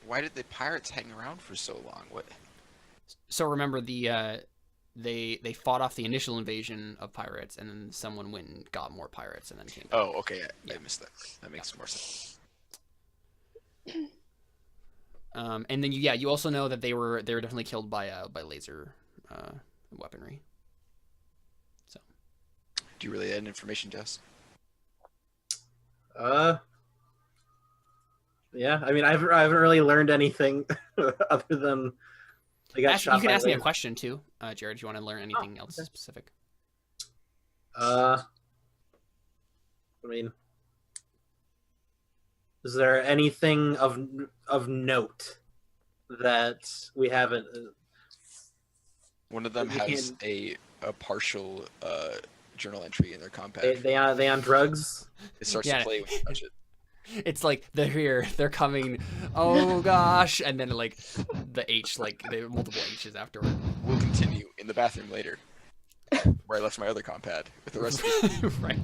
Why did the pirates hang around for so long? What? So remember, the they fought off the initial invasion of pirates, and then someone went and got more pirates, and then came back. Oh, okay. I missed that. That makes more sense. And then you also know that they were definitely killed by laser weaponry. So. Do you relay that information to us? Yeah. I mean, I haven't really learned anything other than I got shot. You can by ask me a laser. question too, Jared. Do you want to learn anything else okay. specific? I mean, is there anything of note that we haven't? One of them We has a partial journal entry in their compact. They on drugs? It starts Yeah. to play when you touch it. It's like they're here, they're coming. Oh gosh, and then like the H, like there are multiple H's afterward. We'll continue in the bathroom later, where I left my other compad with the rest of it. Right,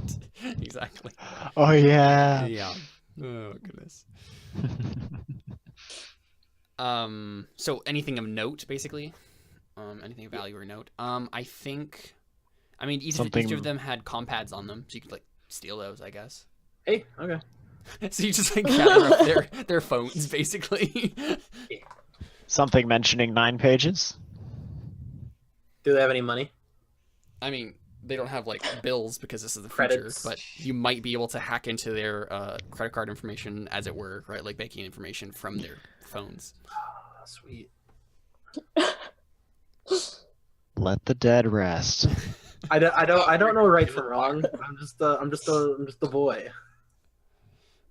exactly. Oh yeah. Yeah. Oh goodness. So anything of note, basically. Anything of value or note. I think. I mean, each of them had compads on them, so you could like steal those, I guess. Hey, okay. So you just like gather up their phones, basically. Something mentioning 9 pages. Do they have any money? I mean, they don't have like bills because this is the Credits. future, but you might be able to hack into their credit card information, as it were, right? Like banking information from their phones. Oh, sweet. Let the dead rest. I don't know right from wrong. I'm just a boy.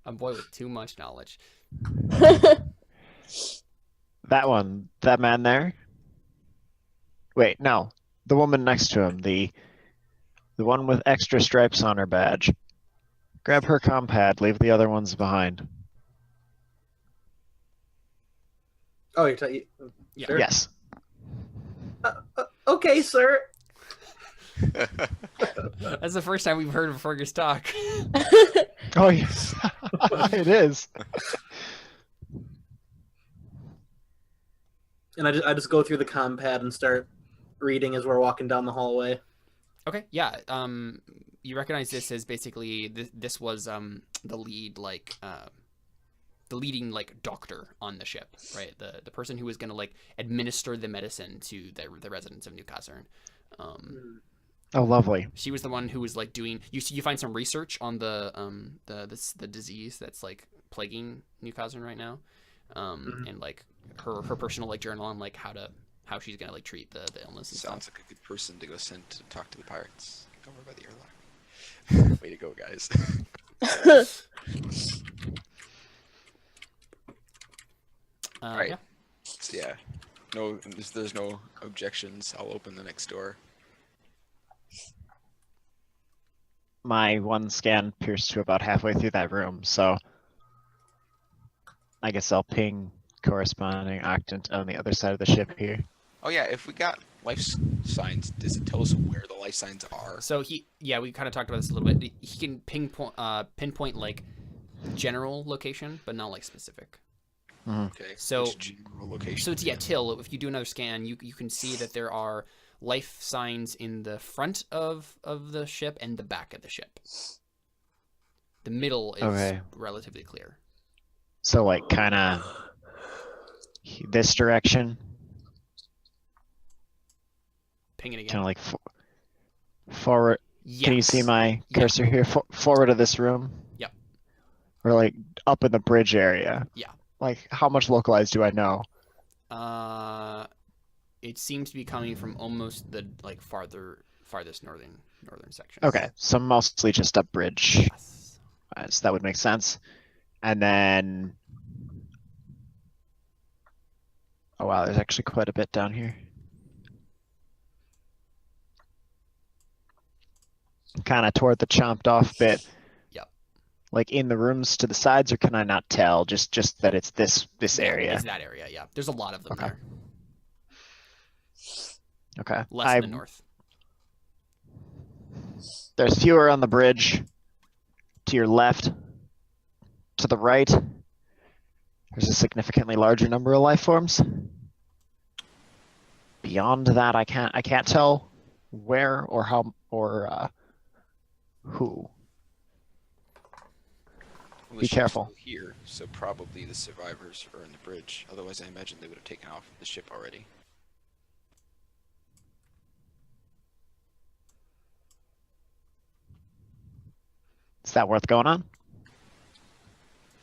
A boy with too much knowledge. That one, that man there. Wait, no, the woman next to him, the one with extra stripes on her badge. Grab her compad, leave the other ones behind. Oh, you're Yeah. sure? Yes. Okay, sir. That's the first time we've heard of Fergus talk. Oh yes, it is. And I just go through the compad and start reading as we're walking down the hallway. Okay, yeah. You recognize this as basically this was the lead the leading like doctor on the ship, right? The person who was going to like administer the medicine to the residents of Newcastle. Oh, lovely. She was the one who was like doing. You find some research on the disease that's like plaguing Newcastle right now, and like her personal like journal on like how she's gonna like treat the illness and Sounds stuff. like a good person to go send to talk to the pirates over by the airlock. Way to go, guys. Right. Yeah. So, yeah. No, there's no objections. I'll open the next door. My one scan pierced to about halfway through that room, so I guess I'll ping corresponding octant on the other side of the ship here. Oh yeah, if we got life signs, does it tell us where the life signs are? So we kind of talked about this a little bit. He can pinpoint like general location, but not like specific. Okay. So- which general location? So it's Till. If you do another scan, you can see that there are life signs in the front of the ship and the back of the ship. The middle is Okay. relatively clear. So like kind of this direction, Ping it again. kind of like forward. Yes. Can you see my Yeah. cursor here? Forward of this room? Yep. Or like up in the bridge area? Yeah. Like how much localized do I know? It seems to be coming from almost the like farthest northern section. Okay, so mostly just up bridge. Yes. So that would make sense. And then, oh wow, there's actually quite a bit down here. Kind of toward the chomped off bit. Yep. Like in the rooms to the sides, or can I not tell? Just that it's this area. It's that area. Yeah. There's a lot of them Okay. there. Okay. Less in the north. There's fewer on the bridge. To your left. To the right. There's a significantly larger number of life forms. beyond that, I can't tell where or how or who. Well, the Be ship's careful. still here, so probably the survivors are in the bridge. Otherwise, I imagine they would have taken off the ship already. Is that worth going on?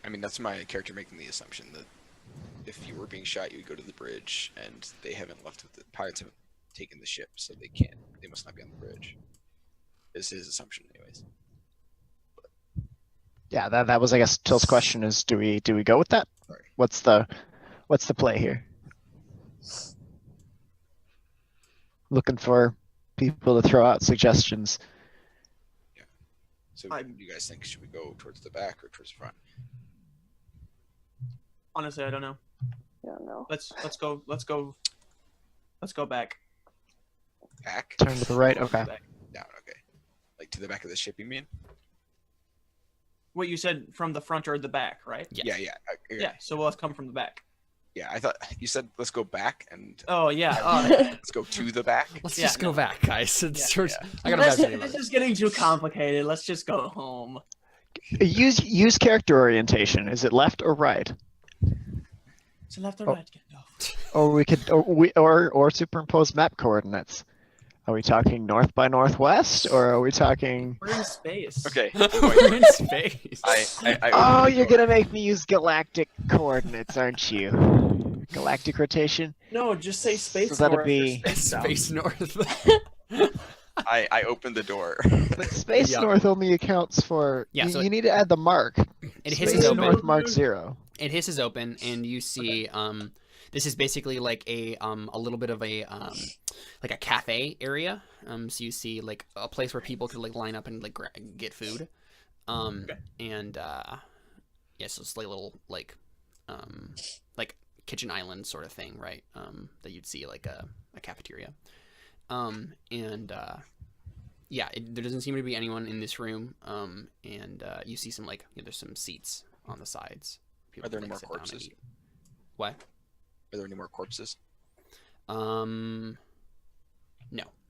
I mean, that's my character making the assumption that if you were being shot, you would go to the bridge, and they haven't left with the pirates haven't taken the ship, so they can't. They must not be on the bridge. Is his assumption, anyways. Yeah, that was, I guess, Till's question is, do we go with that? Sorry. What's the play here? Looking for people to throw out suggestions. So, what do you guys think? Should we go towards the back or towards the front? Honestly, I don't know. I don't know. Let's go back. Back? Turn to the right. Okay. Back. Down. Okay. Like to the back of the ship, you mean? What you said from the front or the back, right? Yeah. Okay. Yeah. So let's come from the back. Yeah, I thought you said let's go back and Oh yeah. let's go to the back. Let's Yeah, just go no. back, guys. It's George. yeah. I gotta This message about is it. just getting too complicated. Let's just go home. Use character orientation. Is it left or right? So left or Oh. right? No. Or we could or superimpose map coordinates. Are we talking north by northwest, or are we talking? We're in space. Okay. We're in space. I Oh, opened the you're door. gonna make me use galactic coordinates, aren't you? Galactic rotation. No, just say space. So that'd north or be- space south. Space north. I opened the door. But space Yeah. north only accounts for. Yeah, you, so you need to add the mark. It Space hisses open. north mark 0. It hisses open, and you see this is basically like a little bit of a like a cafe area. So you see like a place where people could like line up and like get food. And yeah, so it's like a little like kitchen island sort of thing, right? That you'd see like a cafeteria. Yeah, there doesn't seem to be anyone in this room. And you see some like there's some seats on the sides. People Are there can, any like, more sit down and corpses? eat. What? Are there any more corpses? No,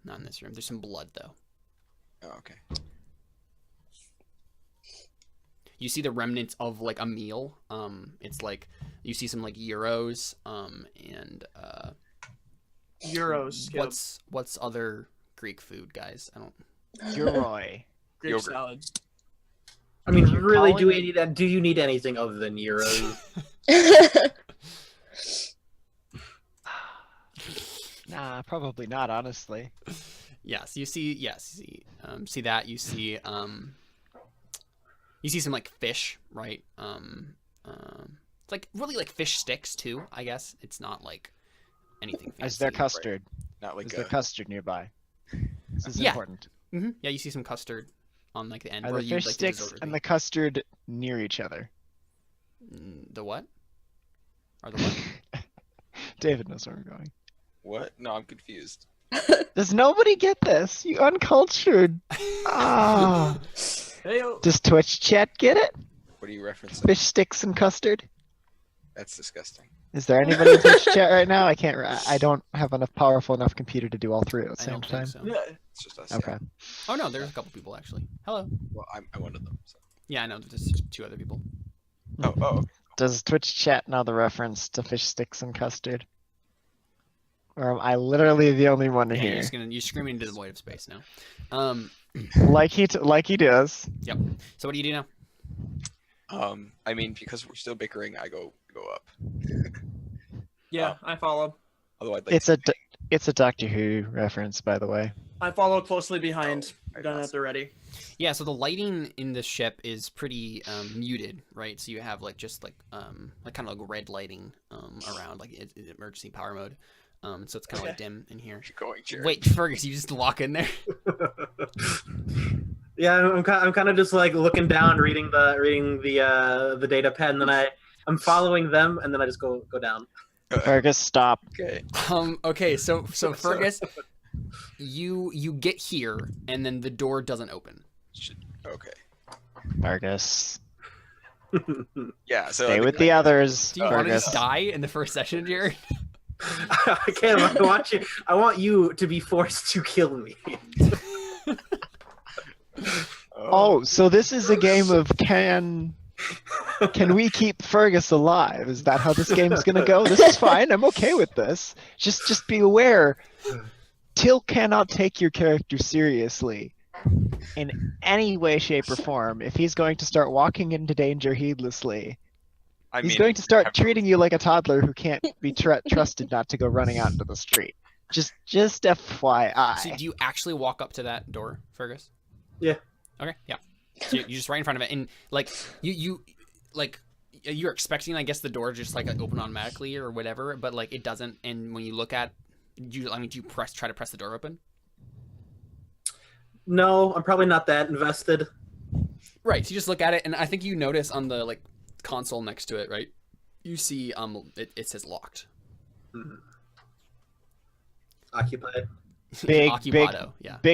not in this room. There's some blood though. Oh, okay. You see the remnants of like a meal. It's like you see some like gyros. And Euros. Skip. what's other Greek food, guys? I don't. Euroi. Greek Yogurt. salads. I mean, You're really, calling do you need anything other than euros? Nah, probably not. Honestly. Yes, you see. Yes, you see that. You see. You see some like fish, right? It's like really like fish sticks too. I guess it's not like anything fancy. Is there custard? Not like Is there a custard nearby? This is Yeah. important. Mm-hmm. Yeah, you see some custard on like the end. Are where the you, fish like, sticks dessert would and be. the custard near each other? The what? Or the what? David knows where I'm going. what? No, I'm confused. Does nobody get this? You uncultured. Ah. Hey, Does Twitch chat get it? What are you referencing? Fish sticks and custard? That's disgusting. Is there anybody in Twitch chat right now? I can't. I don't have enough powerful enough computer to do all three at the I same don't time. think so. yeah. It's just us. Okay. Yeah. Oh no, there's a couple people actually. Hello. Well, I'm one of them. So. Yeah, I know. There's just two other people. Oh, okay. Does Twitch chat know the reference to fish sticks and custard? Or am I literally the only one Yeah, here? you're screaming into the void of space now. Like he does. So what do you do now? I mean, because we're still bickering, I go up. Yeah, I follow. Although I'd like It's a Doctor Who reference, by the way. I follow closely behind. I Done got at the ready. Yeah, so the lighting in this ship is pretty muted, right? So you have like just like kind of like red lighting around, like emergency power mode. So it's kind of like dim in here. keep going, Jared. Wait, Fergus, you just walk in there. Yeah, I'm kind of just like looking down, reading the data pad, and then I'm following them, and then I just go down. Fergus, stop. Okay. Okay, so Fergus, you get here, and then the door doesn't open. Okay. Fergus. Yeah. So Stay with the others, Do you want to Fergus. just die in the first session, Jared? Caleb, I want you to be forced to kill me. Oh, so this is a game of can we keep Fergus alive? Is that how this game's gonna go? This is fine. I'm okay with this. Just be aware, Till cannot take your character seriously in any way, shape, or form. If he's going to start walking into danger heedlessly, he's going to start treating you like a toddler who can't be trusted not to go running out into the street. Just FYI. So do you actually walk up to that door, Fergus? Yeah. Okay, yeah. So you're just right in front of it, and like you're expecting, I guess, the door just like open automatically or whatever, but like it doesn't. And when you look at, do you try to press the door open? No, I'm probably not that invested. Right. So you just look at it, and I think you notice on the like console next to it, right? You see it says locked. Mm-hmm. Occupied. Big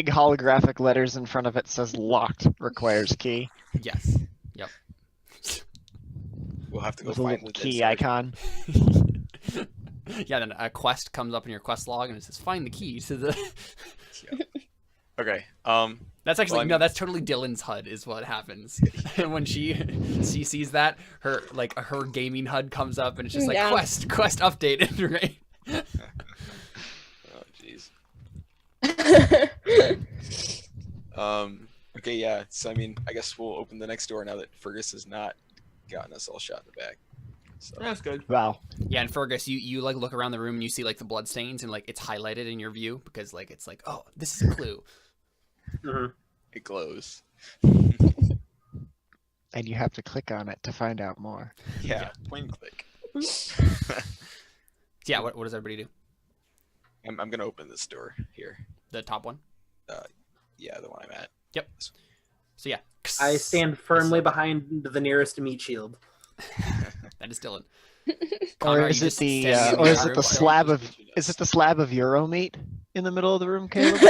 holographic letters in front of it says locked, requires key. Yes. Yep. We'll have to go With a find little the key dead icon. Yeah, then a quest comes up in your quest log and it says find the key to the sergeant. Okay. That's actually Well, I mean- that's totally Dylan's HUD is what happens. When she sees that, her gaming HUD comes up and it's just like Yeah. quest updated, right? Oh jeez. Okay, yeah. So I mean, I guess we'll open the next door now that Fergus has not gotten us all shot in the back. So That's good. Wow. Yeah, and Fergus, you like look around the room and you see like the blood stains and like it's highlighted in your view because like it's like, oh, this is a clue. Mm-hmm. it glows. And you have to click on it to find out more. Yeah, point and click. Yeah, what does everybody do? I'm gonna open this door here. The top one? Yeah, the one I'm at. Yep. So yeah. I stand firmly behind the nearest meat shield. That is Dylan. Or Connor, is you it just the stand in or is the it the room? slab of Euro meat in the middle of the room, Caleb?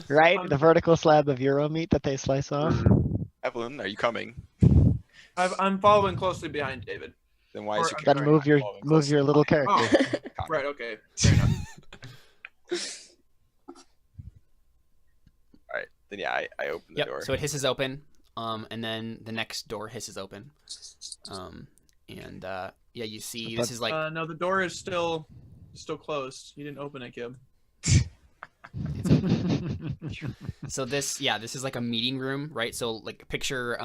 Right? The vertical slab of Euro meat that they slice off. Evelyn, are you coming? I'm following closely behind David. Then why is Or- your I'm Then character move not your following move closely? your little character. Oh, right. Okay. Fair enough. All right, then yeah, I open the Yep. door. So it hisses open, and then the next door hisses open, and yeah, you see this is like No, the door is still closed. You didn't open it, Kib. it's open. So this is like a meeting room, right? So like picture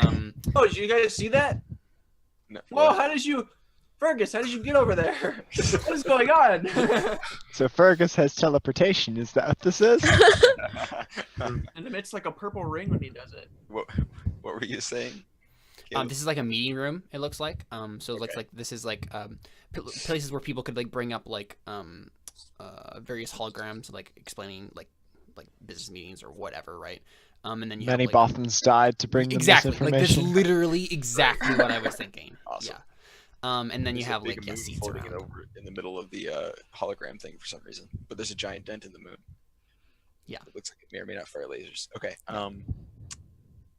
Oh, did you guys see that? No, Whoa! Fergus, how did you get over there? What is going on? So Fergus has teleportation. Is that what this is? And emits like a purple ring when he does it. what were you saying? this is like a meeting room. It looks like so it looks Okay. like this is like places where people could like bring up like various holograms like explaining like business meetings or whatever, right? And then you Many have, like, Bothans died to bring them exactly this like that's information. literally exactly what I was thinking. Awesome. Yeah. And then you There's a have big like yeah, moon seats floating around. it over in the middle of the hologram thing for some reason, but there's a giant dent in the moon. Yeah. It looks like it may or may not fire lasers. Okay.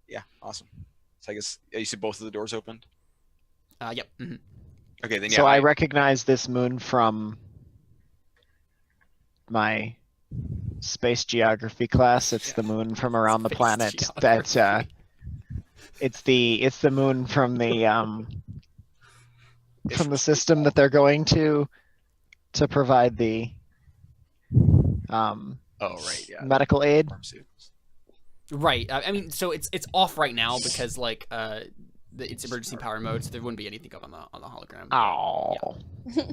Yeah, awesome. So I guess you see both of the doors opened. Yep. Mhm. Okay, then yeah. So I recognize this moon from my space geography class. It's the moon from around the Space planet geography. that it's the moon from the system that they're going to provide the Oh right, yeah. medical aid. Pharmaceuticals. Right. I mean, so it's off right now because like it's emergency power mode, so there wouldn't be anything up on the hologram. Oh. I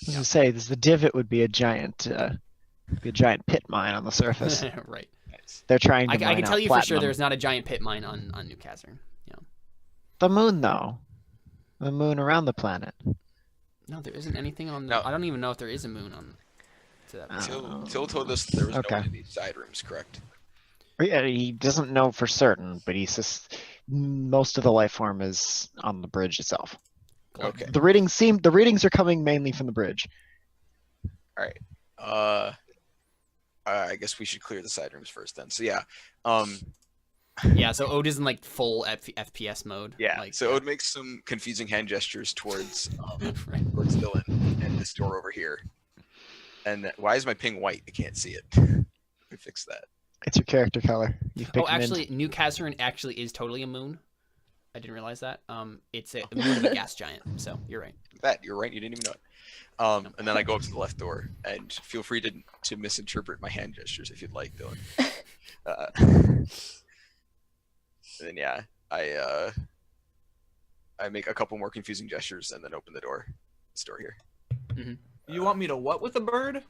was gonna say the divot would be a giant pit mine on the surface. Right. Nice. They're trying to I mine can out tell you for sure platinum. there's not a giant pit mine on New Casern. Yeah. The moon though. The moon around the planet. No, there isn't anything on. No. I don't even know if there is a moon on. To that planet. Till told us there was Okay. no one in these side rooms, correct? Yeah, he doesn't know for certain, but he says most of the life form is on the bridge itself. Okay. The readings are coming mainly from the bridge. All right. I guess we should clear the side rooms first then. So yeah. Yeah. So Ode is in like full FPS mode. Yeah. Like, so it would make some confusing hand gestures towards right. towards Dylan, and this door over here. And why is my ping white? I can't see it. Let me fix that. It's your character color. You pick Oh, an actually, New Catherine actually is totally a moon. I didn't realize that. It's a moon of a gas giant. So you're right. You're right. You didn't even know it. And then I go up to the left door, and feel free to misinterpret my hand gestures if you'd like, Dylan. And then yeah, I make a couple more confusing gestures and then open the door. This door here. You want me to what with a bird?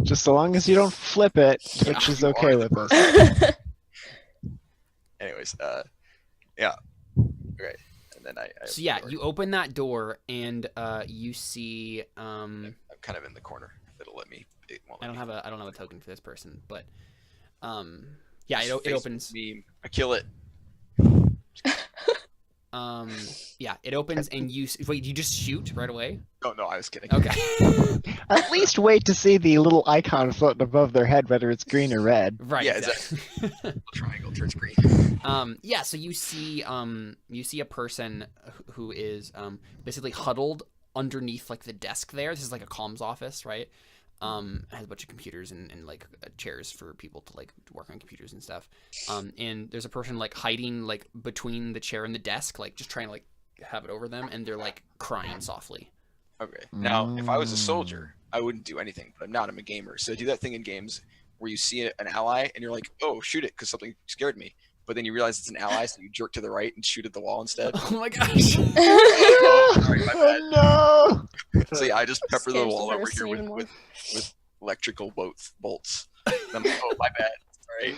Just so long as you don't flip it, Twitch is okay with us. Anyways, yeah. Okay. And then I So yeah, you open that door and you see I'm kind of in the corner. If it'll let me. It won't I let don't me. have a token for this person, but yeah, it Face opens. me. I kill it. Yeah, it opens and wait, you just shoot right away? No, I was kidding. Okay. At least wait to see the little icon floating above their head, whether it's green or red. Right. Yeah, exactly. Triangle turns green. Yeah, so you see a person who is basically huddled underneath like the desk there. This is like a comms office, right? It has a bunch of computers and like chairs for people to like work on computers and stuff. And there's a person like hiding like between the chair and the desk, like just trying to like have it over them, and they're like crying softly. Okay. Now, if I was a soldier, I wouldn't do anything, but I'm not. I'm a gamer, so I do that thing in games where you see an ally and you're like, "Oh, shoot it," because something scared me. But then you realize it's an ally, so you jerk to the right and shoot at the wall instead. Oh my gosh. Oh, sorry, my bad. Oh no! So yeah, I just pepper the Scares wall the over person here even more. with electrical bolts. And I'm like, oh, my bad. All right.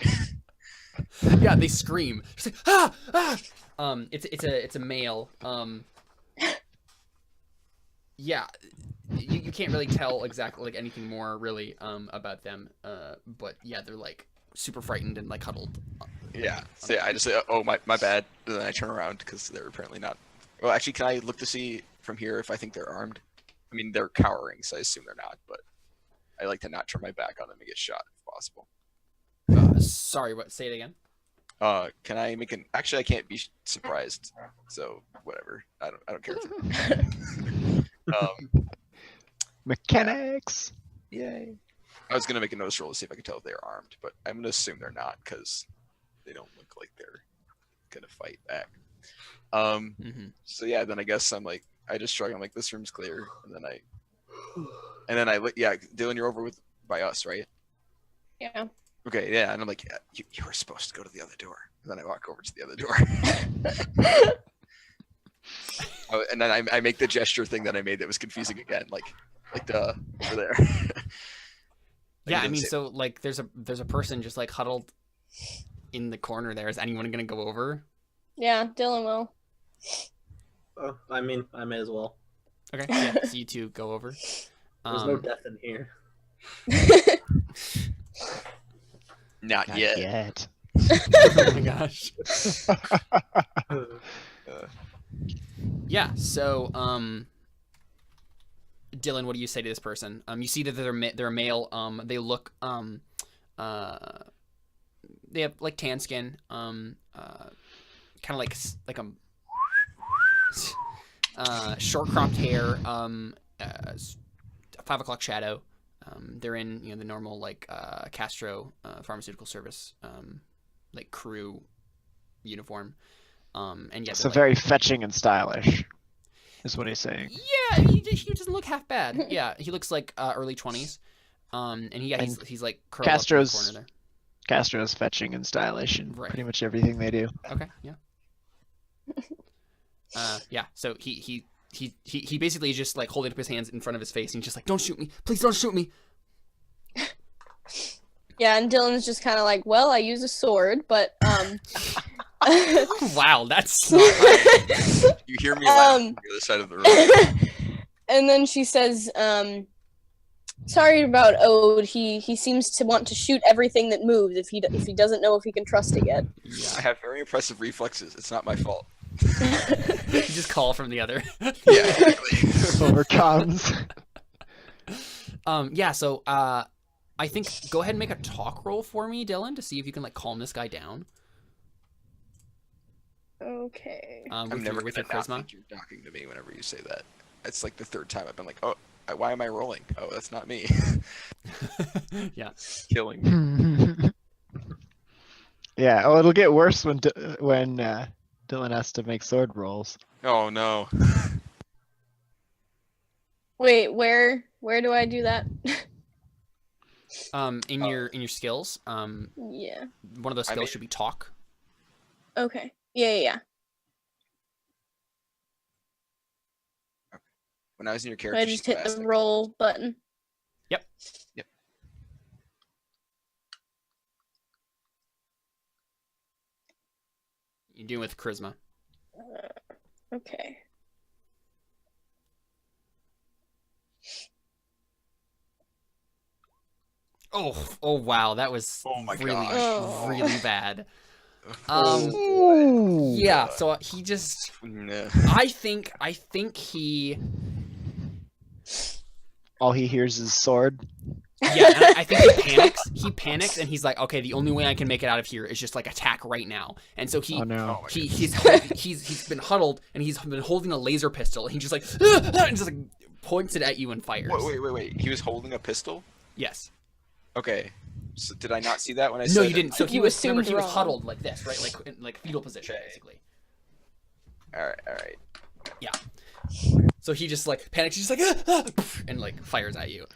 Yeah, they scream. Just like, ah, ah. It's a male. Yeah, you can't really tell exactly like anything more really about them. But yeah, they're like super frightened and like huddled. Yeah. So yeah, I just say, oh, my bad. And then I turn around because they're apparently not. Well, actually, can I look to see from here if I think they're armed? I mean, they're cowering, so I assume they're not. But I like to not turn my back on them and get shot if possible. Sorry, what? Say it again. Can I make an? Actually, I can't be surprised. So whatever. I don't care. Mechanics. Yay. I was gonna make a notice roll to see if I could tell if they're armed, but I'm gonna assume they're not because they don't look like they're gonna fight back. So yeah, then I guess I just shrug. I'm like, this room's clear, and then I yeah, Dylan, you're over by us, right? Yeah. Okay, yeah, and I'm like, yeah, you were supposed to go to the other door, and then I walk over to the other door. Oh, and then I make the gesture thing that I made that was confusing again, like over there. Yeah, I mean, so like there's a person just like huddled in the corner there. Is anyone gonna go over? Yeah, Dylan will. Oh, I mean, I may as well. Okay, yeah, so you two go over. There's no death in here. Not yet. Oh my gosh. Yeah, so Dylan, what do you say to this person? You see that they're a male. They look they have like tan skin, kind of like short cropped hair, 5 o'clock shadow. They're in the normal like Castro pharmaceutical service like crew uniform. And yeah, So like, very fetching and stylish, is what he's saying. yeah, he doesn't look half bad. Yeah, he looks like early 20s. And he's like curled up in the Castro's corner there. Castro's fetching and stylish in Right. pretty much everything they do. Okay, yeah. Yeah, so he basically is just like holding up his hands in front of his face and he's just like, don't shoot me, please don't shoot me. Yeah, and Dylan's just kind of like, well, I use a sword, but Wow, that's not right. You hear me laugh on the other side of the room. And then she says, sorry about Ode. He seems to want to shoot everything that moves if he doesn't know if he can trust it yet. I have very impressive reflexes. It's not my fault. You just call from the other. Yeah, exactly. Overcomes. Yeah, so I think go ahead and make a talk roll for me, Dylan, to see if you can like calm this guy down. Okay. I'm With never your, with your gonna not charisma. think you're talking to me whenever you say that. It's like the third time I've been like, oh, why am I rolling? Oh, that's not me. Yeah. Killing me. Yeah. Oh, it'll get worse when Dylan has to make sword rolls. Oh no. Wait, where do I do that? In your skills, Yeah. one of those I skills mean- should be talk. Okay. Yeah. When I was in your So character, I sheet, just hit I asked, the like, roll button. Yep. Yep. You do with charisma. Okay. Oh wow, that was Oh my really gosh. Oh. really bad. Oh, Yeah, so he just no. I think he All he hears is sword. yeah, and I think he panics and he's like, okay, the only way I can make it out of here is just like attack right now. And so he Oh no. Oh my he's been huddled and he's been holding a laser pistol and he just like and just like points it at you and fires. Wait. He was holding a pistol? Yes. Okay. So did I not see that when I No, said you didn't. So he You was assumed remember he was wrong. huddled like this, right? Like in like fetal position, Okay. basically. Alright. So he just like panics. He's just like and like fires at you.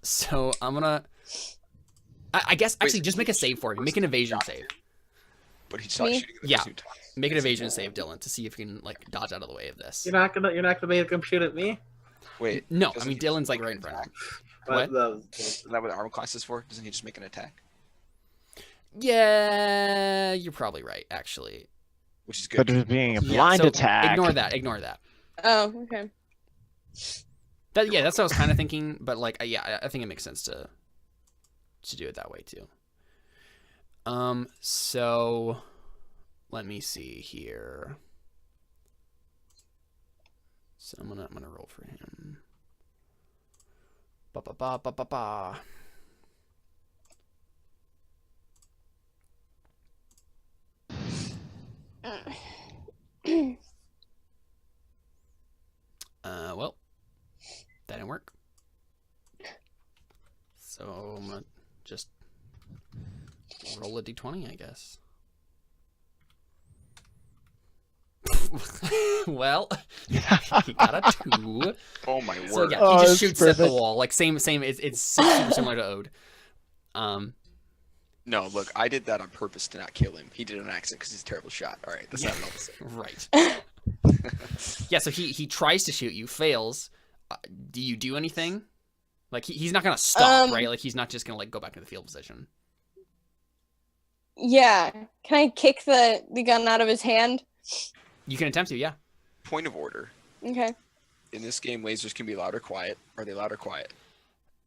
So I'm gonna. I guess actually just make a save for me. Make an evasion save. But he started Me? shooting the Yeah. first 2 times. Make an evasion save, Dylan, to see if you can like dodge out of the way of this. You're not gonna make him shoot at me. Wait. No, I doesn't mean he just Dylan's like make right an in front of him. attack? What? Isn't that what the armor class is for? Doesn't he just make an attack? Yeah, you're probably right, actually. Which is good. But it being a Yeah, blind so attack. Ignore that. Oh, okay. That's what I was kind of thinking, but like, yeah, I think it makes sense to do it that way too. So let me see here. So I'm gonna roll for him. Ba ba ba ba ba ba. Well, that didn't work. So I'm gonna just roll a d20, I guess. Well, he got a 2. Oh my word. So yeah, Oh, he just that's shoots at the perfect. wall. Like same. It's super similar to Ode. No, look, I did that on purpose to not kill him. He did it on accident because he's a terrible shot. All right, that's Yeah. not all the same. Right. Yeah. So he tries to shoot you, fails. Do you do anything? Like he's not gonna stop, right? Like he's not just gonna like go back into the field position. Yeah. Can I kick the gun out of his hand? You can attempt to, yeah. Point of order. Okay. In this game, lasers can be loud or quiet. Are they loud or quiet?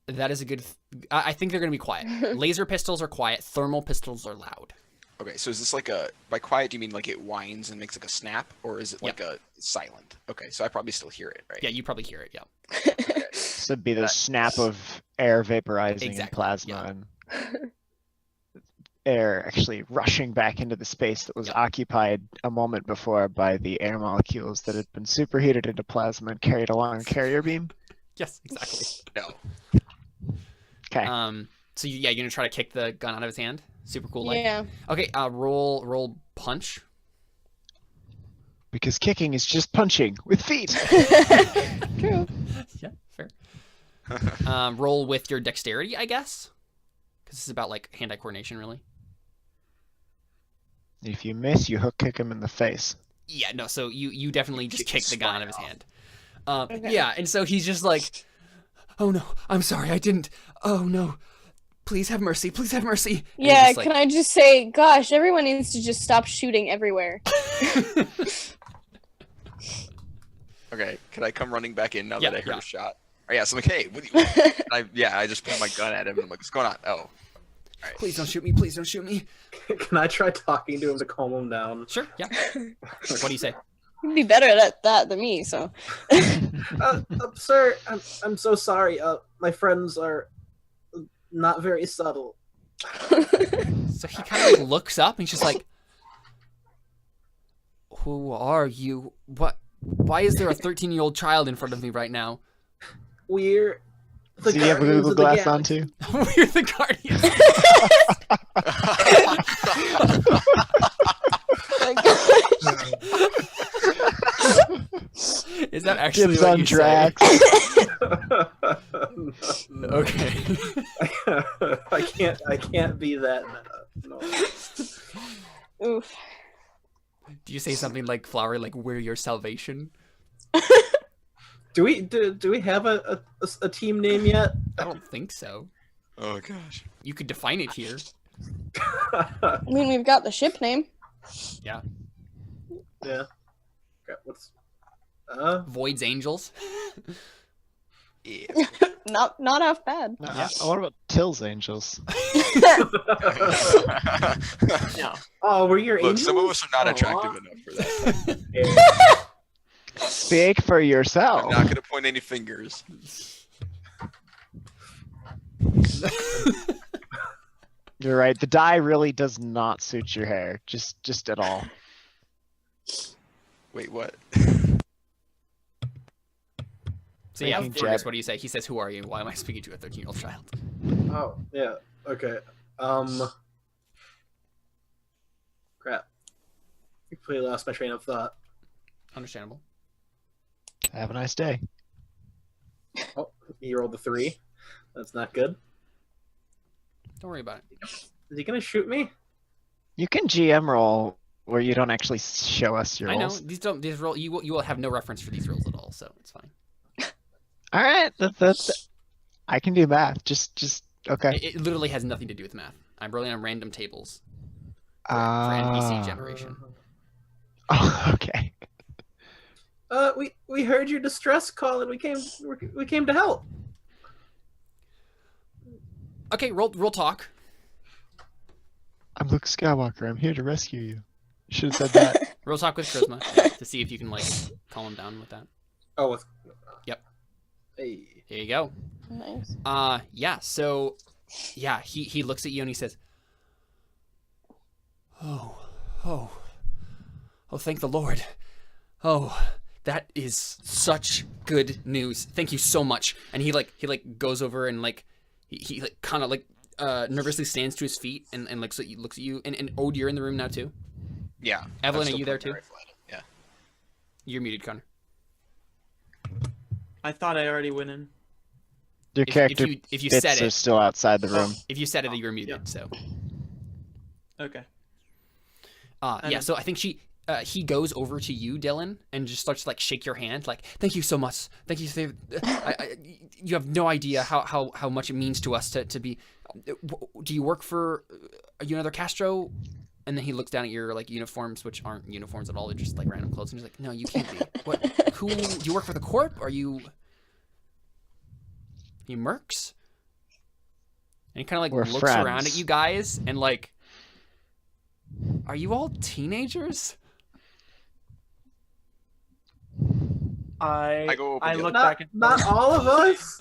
That is a good. I think they're gonna be quiet. Laser pistols are quiet. Thermal pistols are loud. Okay, so is this like a, by quiet, do you mean like it whines and makes like a snap? Or is it like a silent? Okay, so I probably still hear it, right? Yeah, you probably hear it. Yeah. Okay. This would be the snap of air vaporizing in Exactly, plasma yeah. and air actually rushing back into the space that was occupied a moment before by the air molecules that had been superheated into plasma and carried along a carrier beam. Yes, exactly. No. Okay. So you're gonna try to kick the gun out of his hand. Super cool. Like. Yeah. Okay. Roll punch. Because kicking is just punching with feet. True. Yeah, fair. Roll with your dexterity, I guess. Because this is about like hand-eye coordination, really. If you miss, you hook kick him in the face. Yeah, no. So you definitely just Kick kick his the gun out spine of his off. hand. Okay. Yeah, and so he's just like, "Oh no, I'm sorry, I didn't. Oh no, please have mercy, please have mercy." And he's Yeah, just like- can I just say, gosh, everyone needs to just stop shooting everywhere. Okay, can I come running back in now Yeah, that I heard yeah. a shot? Oh, yeah, so I'm like, hey, what do you... I just put my gun at him and I'm like, what's going on? Oh. Please don't shoot me. Please don't shoot me. Can I try talking to him to calm him down? Sure. Yeah. What do you say? You'd be better at that than me, so. Sir, I'm so sorry. My friends are not very subtle. So he kind of like looks up and he's just like, Who are you? What? Why is there a 13-year-old child in front of me right now? We're the Do you have a Guardians Google of the Glass on Galaxy. too? We're the Guardians. Is that actually Dibs what on you Drax. say? No. Okay. I can't be that meta. No. Oof. Do you say something like Flower, like "We're your salvation"? Do we have a team name yet? I don't think so. Oh gosh. You could define it here. I mean, we've got the ship name. Yeah. Yeah. Okay, what's Void's Angels. Yeah. Not half bad. Yeah. What about Till's Angels? No. Oh, were your Look, angels? some of us are not Aw. attractive enough for that. Yeah. Speak for yourself. I'm not gonna point any fingers. You're right. The dye really does not suit your hair, just at all. Wait, what? So yeah, Thinking Fergus, Jeb. what do you say? He says, "Who are you? Why am I speaking to a 13-year-old child?" Oh, yeah. Okay. Crap. I completely lost my train of thought. Understandable. Have a nice day. Oh, you rolled the 3. That's not good. Don't worry about it. Is he gonna shoot me? You can GM roll where you don't actually show us your I know rolls. these roll. You will have no reference for these rolls at all, so it's fine. All right, that's I can do math. Just okay. It literally has nothing to do with math. I'm rolling on random tables for Ah. NPC generation. Oh, okay. We heard your distress call and we came to help. Okay, roll talk. I'm Luke Skywalker. I'm here to rescue you. Should have said that. Roll talk with charisma to see if you can like calm him down with that. Oh, with... Yep. Hey. Here you go. Nice. Yeah. So, yeah, he looks at you and he says, "Oh, thank the Lord. Oh, that is such good news. Thank you so much." And he goes over and he kind of nervously stands to his feet and looks at you. And Ode, you're in the room now too. Yeah. Evelyn, I'm are you there still too? pointing my rifle at him, You're muted, Connor. I thought I already went in. Your character If you bits said are it, still outside the room. if you said it, you were muted. Yeah. So. Okay. Yeah, And- so I think he goes over to you, Dylan, and just starts to like shake your hand, like, "Thank you so much. Thank you. You have no idea how much it means to us to be. Do you work for? Are you another Castro?" And then he looks down at your like uniforms, which aren't uniforms at all. They're just like random clothes. And he's like, "No, you can't be. What? Who? Do you work for the Corp? Are you mercs?" And he kind of like We're looks friends. around at you guys and like, "Are you all teenagers?" I go open I the look other- back and Not all of us.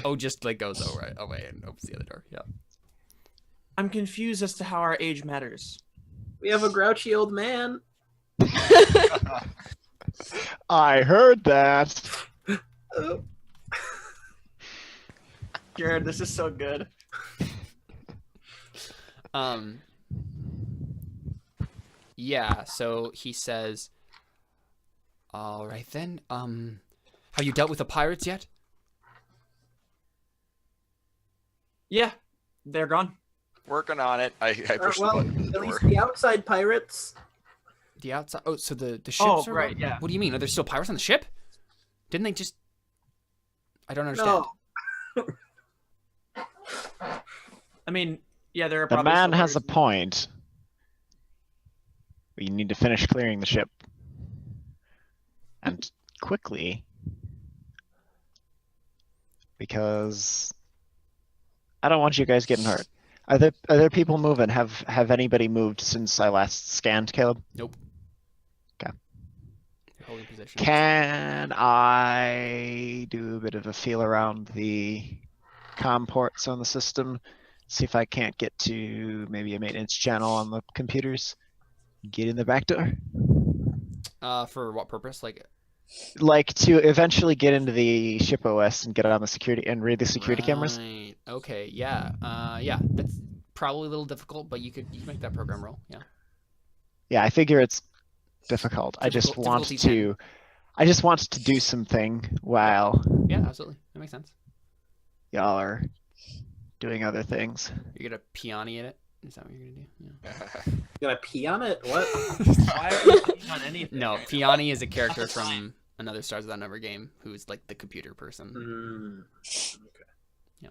Oh, just like goes away and opens the other door. Yeah. I'm confused as to how our age matters. We have a grouchy old man. I heard that. Oh, Jared, this is so good. Yeah, so he says, "All right then. Have you dealt with the pirates yet?" Yeah, they're gone. Working on it. I push the well, button for the at door. least the outside pirates. The outside. Oh, so the ships Oh, are right, yeah. What do you mean? Are there still pirates on the ship? Didn't they just? I don't understand. No. I mean, yeah, there are The probably man still has a pirates. point. We need to finish clearing the ship. And quickly. Because I don't want you guys getting hurt. Are there people moving? Have anybody moved since I last scanned, Caleb? Nope. Okay. They're holding position. Can I do a bit of a feel around the comm ports on the system See if I can't get to maybe a maintenance channel on the computers. Get in the back door. For what purpose? Like to eventually get into the ship OS and get on the security and read the security cameras. Right. Okay. Yeah. Yeah. That's probably a little difficult, but you could make that program roll. Yeah. Yeah, I figure it's difficult. I just want Difficulty 10. I just want to do something while Yeah. Absolutely. That makes sense. y'all are doing other things. You're gonna peony in it. Is that what you're gonna do? Yeah. You gonna pee on it? What? Why are you picking on anything? No, Peony is a character from another Stars Without Number game who's like the computer person. Okay. Yeah.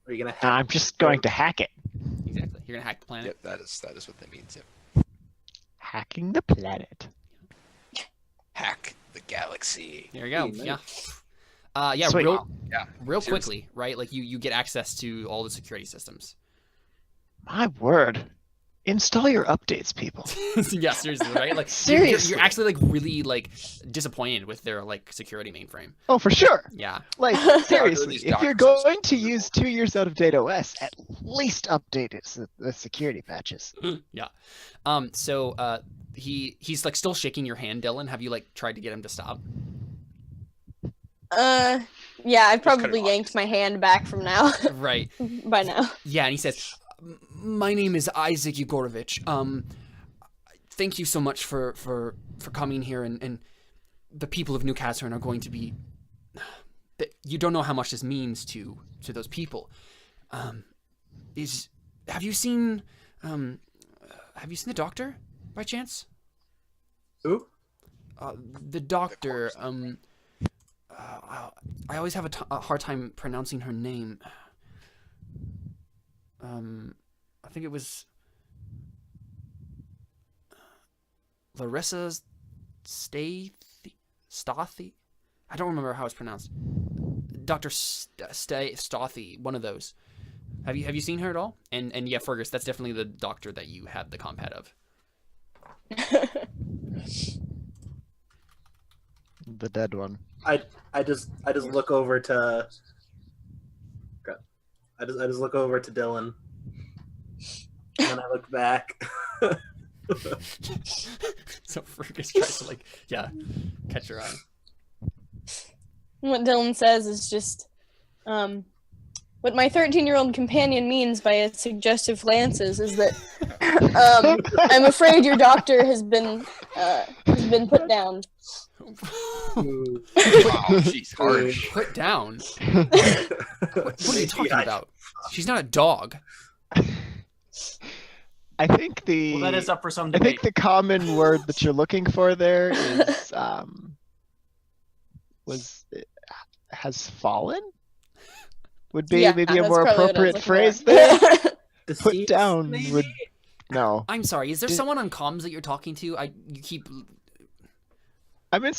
Are you gonna? I'm just going to hack it. Exactly. You're gonna hack the planet. Yep, that is what that means. Yep. Hacking the planet. Hack the galaxy. There you go. Nice. Yeah. Yeah. Sweet. Real Seriously. quickly, right? Like you get access to all the security systems. My word. Install your updates, people. Yeah, seriously, right? Like Seriously. you're actually like really like disappointed with their like security mainframe. Oh, for sure. Yeah. Like, seriously, these if you're doctors. going to use 2 years out of date OS, at least update it, the security patches. Yeah. So he's like still shaking your hand, Dylan. Have you like tried to get him to stop? Yeah, I cut it probably off. yanked my hand back from now. Right. By now. Yeah, and he says, "My name is Isaac Yegorovich. Thank you so much for coming here, and the people of Newcastle are going to be. You don't know how much this means to those people. Have you seen the doctor by chance? Who? The doctor. I always have a hard time pronouncing her name. I think it was Larissa Stothy. I don't remember how it's pronounced. Dr. Stothy, one of those. Have you seen her at all? And yeah, Fergus, that's definitely the doctor that you had the compad of. The dead one. I just look over to. I just look over to Dylan, and then I look back. So Fergus tries to catch your eye. What Dylan says is just, what my 13-year-old companion means by his suggestive glances is that, I'm afraid your doctor has been put down. Wow, she's harsh. Put down. What are you talking about? She's not a dog. I think Well, that is up for some I debate. think the common word that you're looking for there is has fallen? Would be maybe a that's more probably what I was appropriate looking phrase for. there. Put Deceased, down maybe? would no. I'm sorry. Is there someone on comms that you're talking to? You keep. I'm in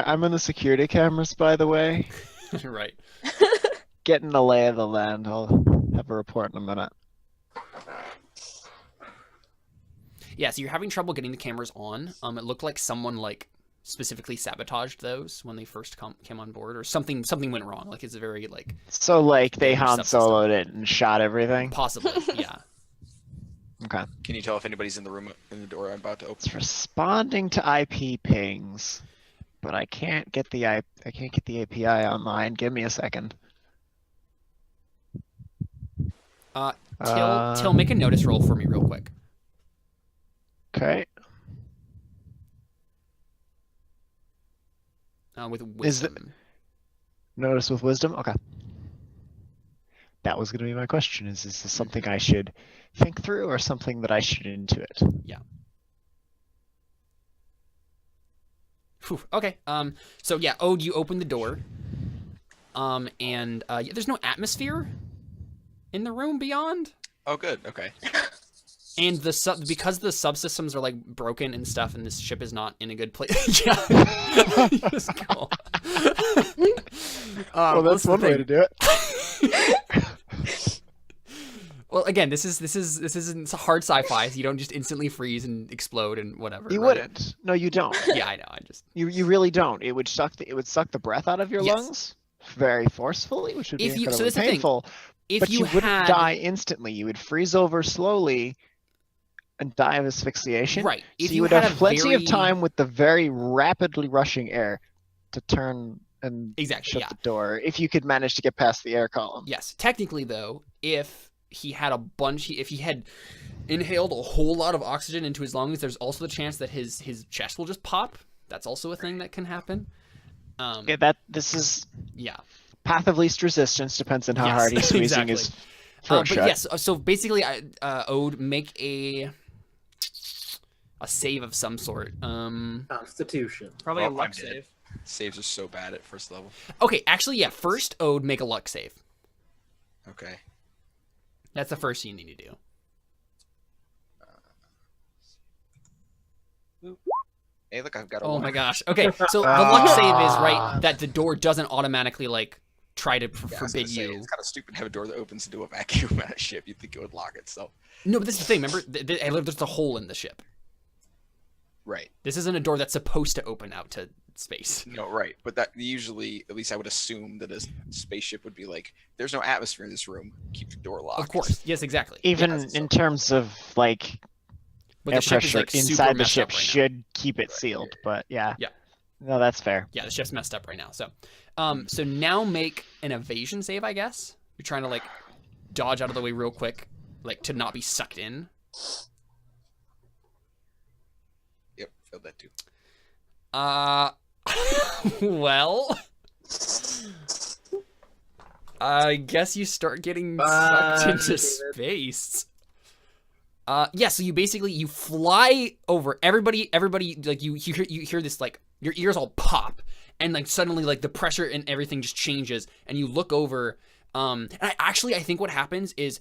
I'm in the security cameras, by the way. Right. Getting the lay of the land. I'll have a report in a minute. Yeah. So you're having trouble getting the cameras on. It looked like someone specifically sabotaged those when they first came on board, or something went wrong. Like it's a very So they Han subsystem. Soloed it and shot everything. possibly. Yeah. Okay. Can you tell if anybody's in the room in the door I'm about to open? It's responding to IP pings, but I can't get the API online. Give me a second. Till, make a notice roll for me real quick. Okay. With Is it- wisdom. Notice with wisdom. Okay. That was going to be my question. Is this something I should think through or something that I should intuit? Whew, okay. So yeah, Ode, you open the door. And there's no atmosphere in the room beyond. Oh, good. Okay. And because the subsystems are broken and stuff, and this ship is not in a good place. Yeah. You just go. Well, that's one way to do it. Well, again, this isn't hard sci-fi. So you don't just instantly freeze and explode and whatever. You right? wouldn't. No, you don't. Yeah, I know. You really don't. It would suck the breath out of your Yes. lungs very forcefully, which would be So incredibly that's the thing. painful. if But you wouldn't had die instantly. You would freeze over slowly and die of asphyxiation. right, if So you would have had a plenty of very- time with the very rapidly rushing air to turn and Exactly, shut yeah. the door if you could manage to get past the air column. Yes, technically though, if he had if he had inhaled a whole lot of oxygen into his lungs, there's also the chance that his chest will just pop. That's also a thing that can happen. Yeah, this is Yeah. path of least resistance. Depends on how Yes, hard he's squeezing exactly. his throat But shut. yes, so basically, Ode, make a save of some sort. Constitution. Probably a Well, luck I'm dead. save. Saves are so bad at first level. Okay, actually, yeah. First, Ode, make a luck save. Okay. That's the first thing you need to do. Hey, look, I've got a Oh one. my gosh. Okay, so the luck save is right that the door doesn't automatically like try to Yeah, I was forbid gonna say, you. It's kind of stupid to have a door that opens into a vacuum at a ship. You'd think it would lock itself. No, but this is the thing. Remember, there's a hole in the ship. Right. This isn't a door that's supposed to open out to space. No, right. But that usually, at least I would assume that a spaceship would be like, there's no atmosphere in this room. Keep the door locked. Of course. Yes, exactly. Even Yeah, that's in so- terms of like But air the ship pressure is like super inside the messed ship up right now. should keep it sealed. But yeah. Yeah. No, that's fair. Yeah, the ship's messed up right now. So now make an evasion save, I guess. You're trying to like dodge out of the way real quick, like to not be sucked in. Yep, failed that too. Well, I guess you start getting sucked into David. space. Yeah, so you fly over everybody like you hear this like your ears all pop and like suddenly like the pressure and everything just changes and you look over and I think what happens is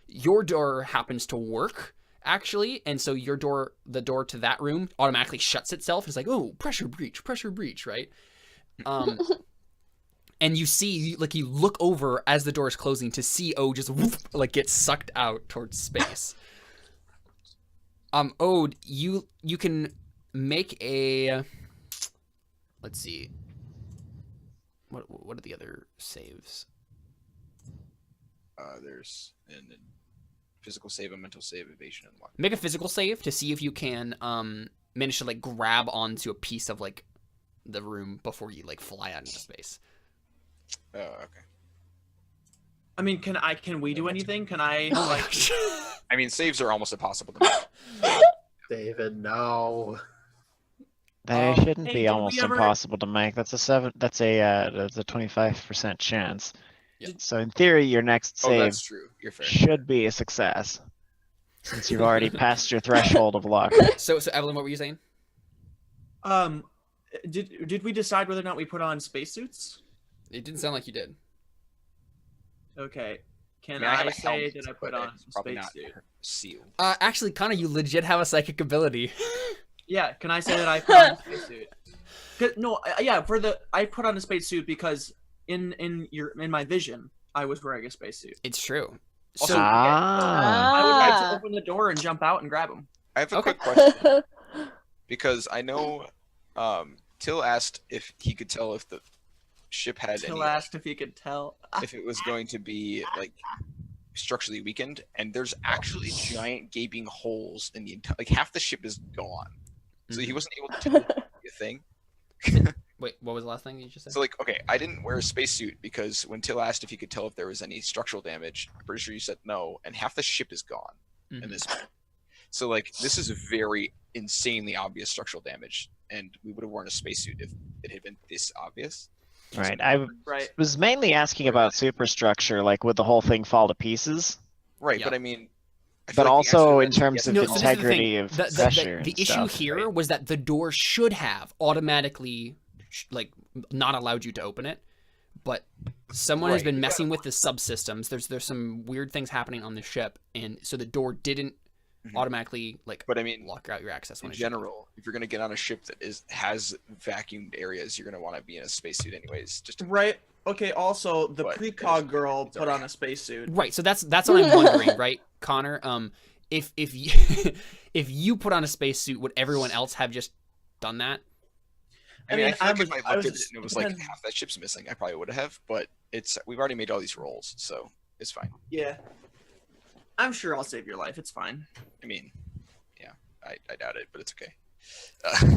your door happens to work actually, and so the door to that room automatically shuts itself. It's like, oh, pressure breach, right? And you see, like, you look over as the door is closing to see O just whoop, like get sucked out towards space. Ode, you can make a. Let's see. What are the other saves? There's an physical save, a mental save, evasion, and luck. Make a physical save to see if you can manage to like grab onto a piece of like the room before you like fly out into space. Oh, okay. I mean, can we do anything? Can I Oh my like? gosh. I mean, saves are almost impossible to make. David, no. They shouldn't hey, be did we almost ever- impossible to make. That's a 25% chance. Yeah. So in theory, your next Oh, save that's true. You're fair. should be a success, since you've already passed your threshold of luck. So Evelyn, what were you saying? Did we decide whether or not we put on spacesuits? It didn't sound like you did. Okay. Can I mean, I have I a say helmet, that I put but on it's probably not spacesuit? sealed. Actually, Connor, you legit have a psychic ability. Yeah. Can I say that I put on a spacesuit? No. Yeah. I put on a spacesuit because in my vision I was wearing a spacesuit. It's true. Also, So I would like Ah. to open the door and jump out and grab him. I have a Okay. quick question because I know Till asked if he could tell if the ship had Till any, asked if he could tell. if it was going to be like structurally weakened, and there's actually giant gaping holes in the entire. Like half the ship is gone, so he wasn't able to tell it would be a thing. wait, what was the last thing you just said? So like, okay, I didn't wear a spacesuit because when Till asked if he could tell if there was any structural damage, I'm pretty sure you said no, and half the ship is gone in Mhm. this. So like, this is a very insanely obvious structural damage, and we would have worn a spacesuit if it had been this obvious. Right. I Right. was mainly asking about superstructure, like would the whole thing fall to pieces? Right, Yeah. but I mean, I But feel like the also answer in to that terms is of yes. No, so this is the integrity thing. of The pressure and issue stuff, here right? was that the door should have automatically like not allowed you to open it, but someone has Right. been messing with the subsystems. There's some weird things happening on the ship, and so the door didn't Mhm. automatically like But I mean, lock out your access when in it should. general, if you're gonna get on a ship that has vacuumed areas, you're gonna want to be in a spacesuit anyways. Just to, Right. Okay. Also, the But precog girl it's put already on a spacesuit. Right. So that's what I'm wondering, right, Connor? If you if you put on a spacesuit, would everyone else have just done that? I mean, I feel like if was- I I looked at was- it and it was like depends- half that ship's missing, I probably would have. But we've already made all these rolls, so it's fine. Yeah. I'm sure I'll save your life. It's fine. I mean, yeah, I doubt it, but it's okay.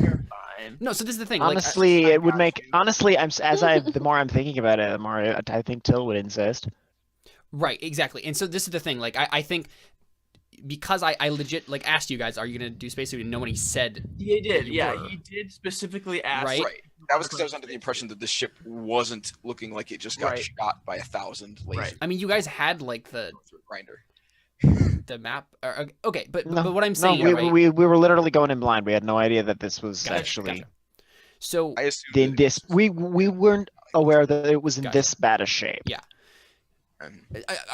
You're fine. No, so this is the thing. Honestly, I it would got make. you. Honestly, the more I'm thinking about it, the more I think Till would insist. Right, exactly. And so this is the thing. Like, I think because I legit like asked you guys, are you gonna do spacesuit? And nobody said. He did. You Yeah, were. he did specifically ask. Right? Right. That was because I was under the impression that the ship wasn't looking like it just got Right. shot by 1,000 lasers. Right. I mean, you guys had like the Grinder. map. Okay, but what I'm No, saying, we, right? we were literally going in blind. We had no idea that this was Gotcha, actually gotcha. So I assume in that this. We weren't aware that it was in Gotcha. this bad a shape. Yeah.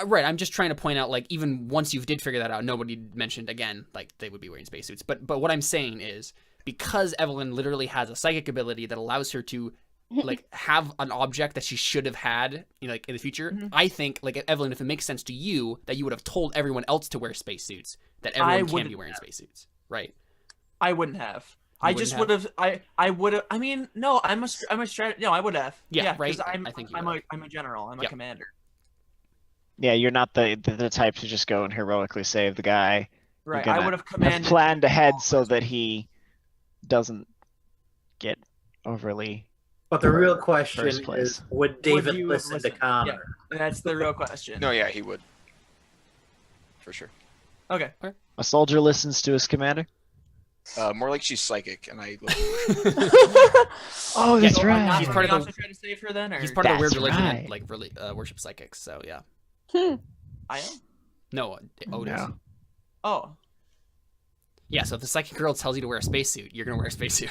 Right, I'm just trying to point out, like, even once you did figure that out, nobody mentioned again, like, they would be wearing spacesuits. But what I'm saying is, because Evelyn literally has a psychic ability that allows her to, like, have an object that she should have had, you know, like, in the future, I think, like, Evelyn, if it makes sense to you, that you would have told everyone else to wear spacesuits, that everyone can wouldn't be wearing have. spacesuits, right? I wouldn't have. You I just wouldn't would have. I would have. I mean, no. I'm a strategy. No, I would have. Yeah, 'cause right? I'm, I think you I'm would a general. I'm a Yep. commander. Yeah, you're not the type to just go and heroically save the guy. Right. gonna I would have Have commanded. planned ahead so that he doesn't get overly. But the real question First place. is, would David you listen to Connor? That's the real question. No, yeah, he would. For sure. Okay. A soldier listens to his commander. More like she's psychic, and I. Oh, Yeah, that's so right. He's part of the- Also try to save her then, or He's part of the weird That's religion right. that, like, really worship psychics, so yeah. I am. No, Otis. No. Oh. Yeah, so if the psychic girl tells you to wear a spacesuit, you're gonna wear a spacesuit.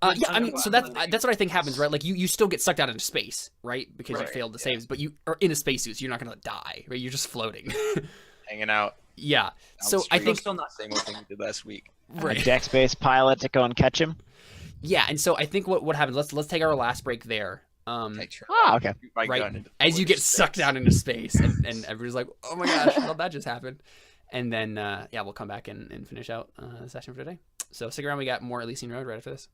Yeah, I mean, so that's what I think happens, right? Like, you still get sucked out into space, right? Because you Right, failed the saves, but you are in a spacesuit, so you're not gonna die, right? You're just floating. Hanging out. Yeah. down So the I street. think Still not. Same old thing we did last week. A right. dex-based pilot to go and catch him. Yeah, and so I think what happens? Let's take our last break there. I try Ah, okay. to shoot my Right. gun into As you the get space. sucked down into space, and everybody's like, "Oh my gosh, how'd that just happen?" And then yeah, we'll come back and finish out the session for today. So stick around. We got more Elysian Road right after this.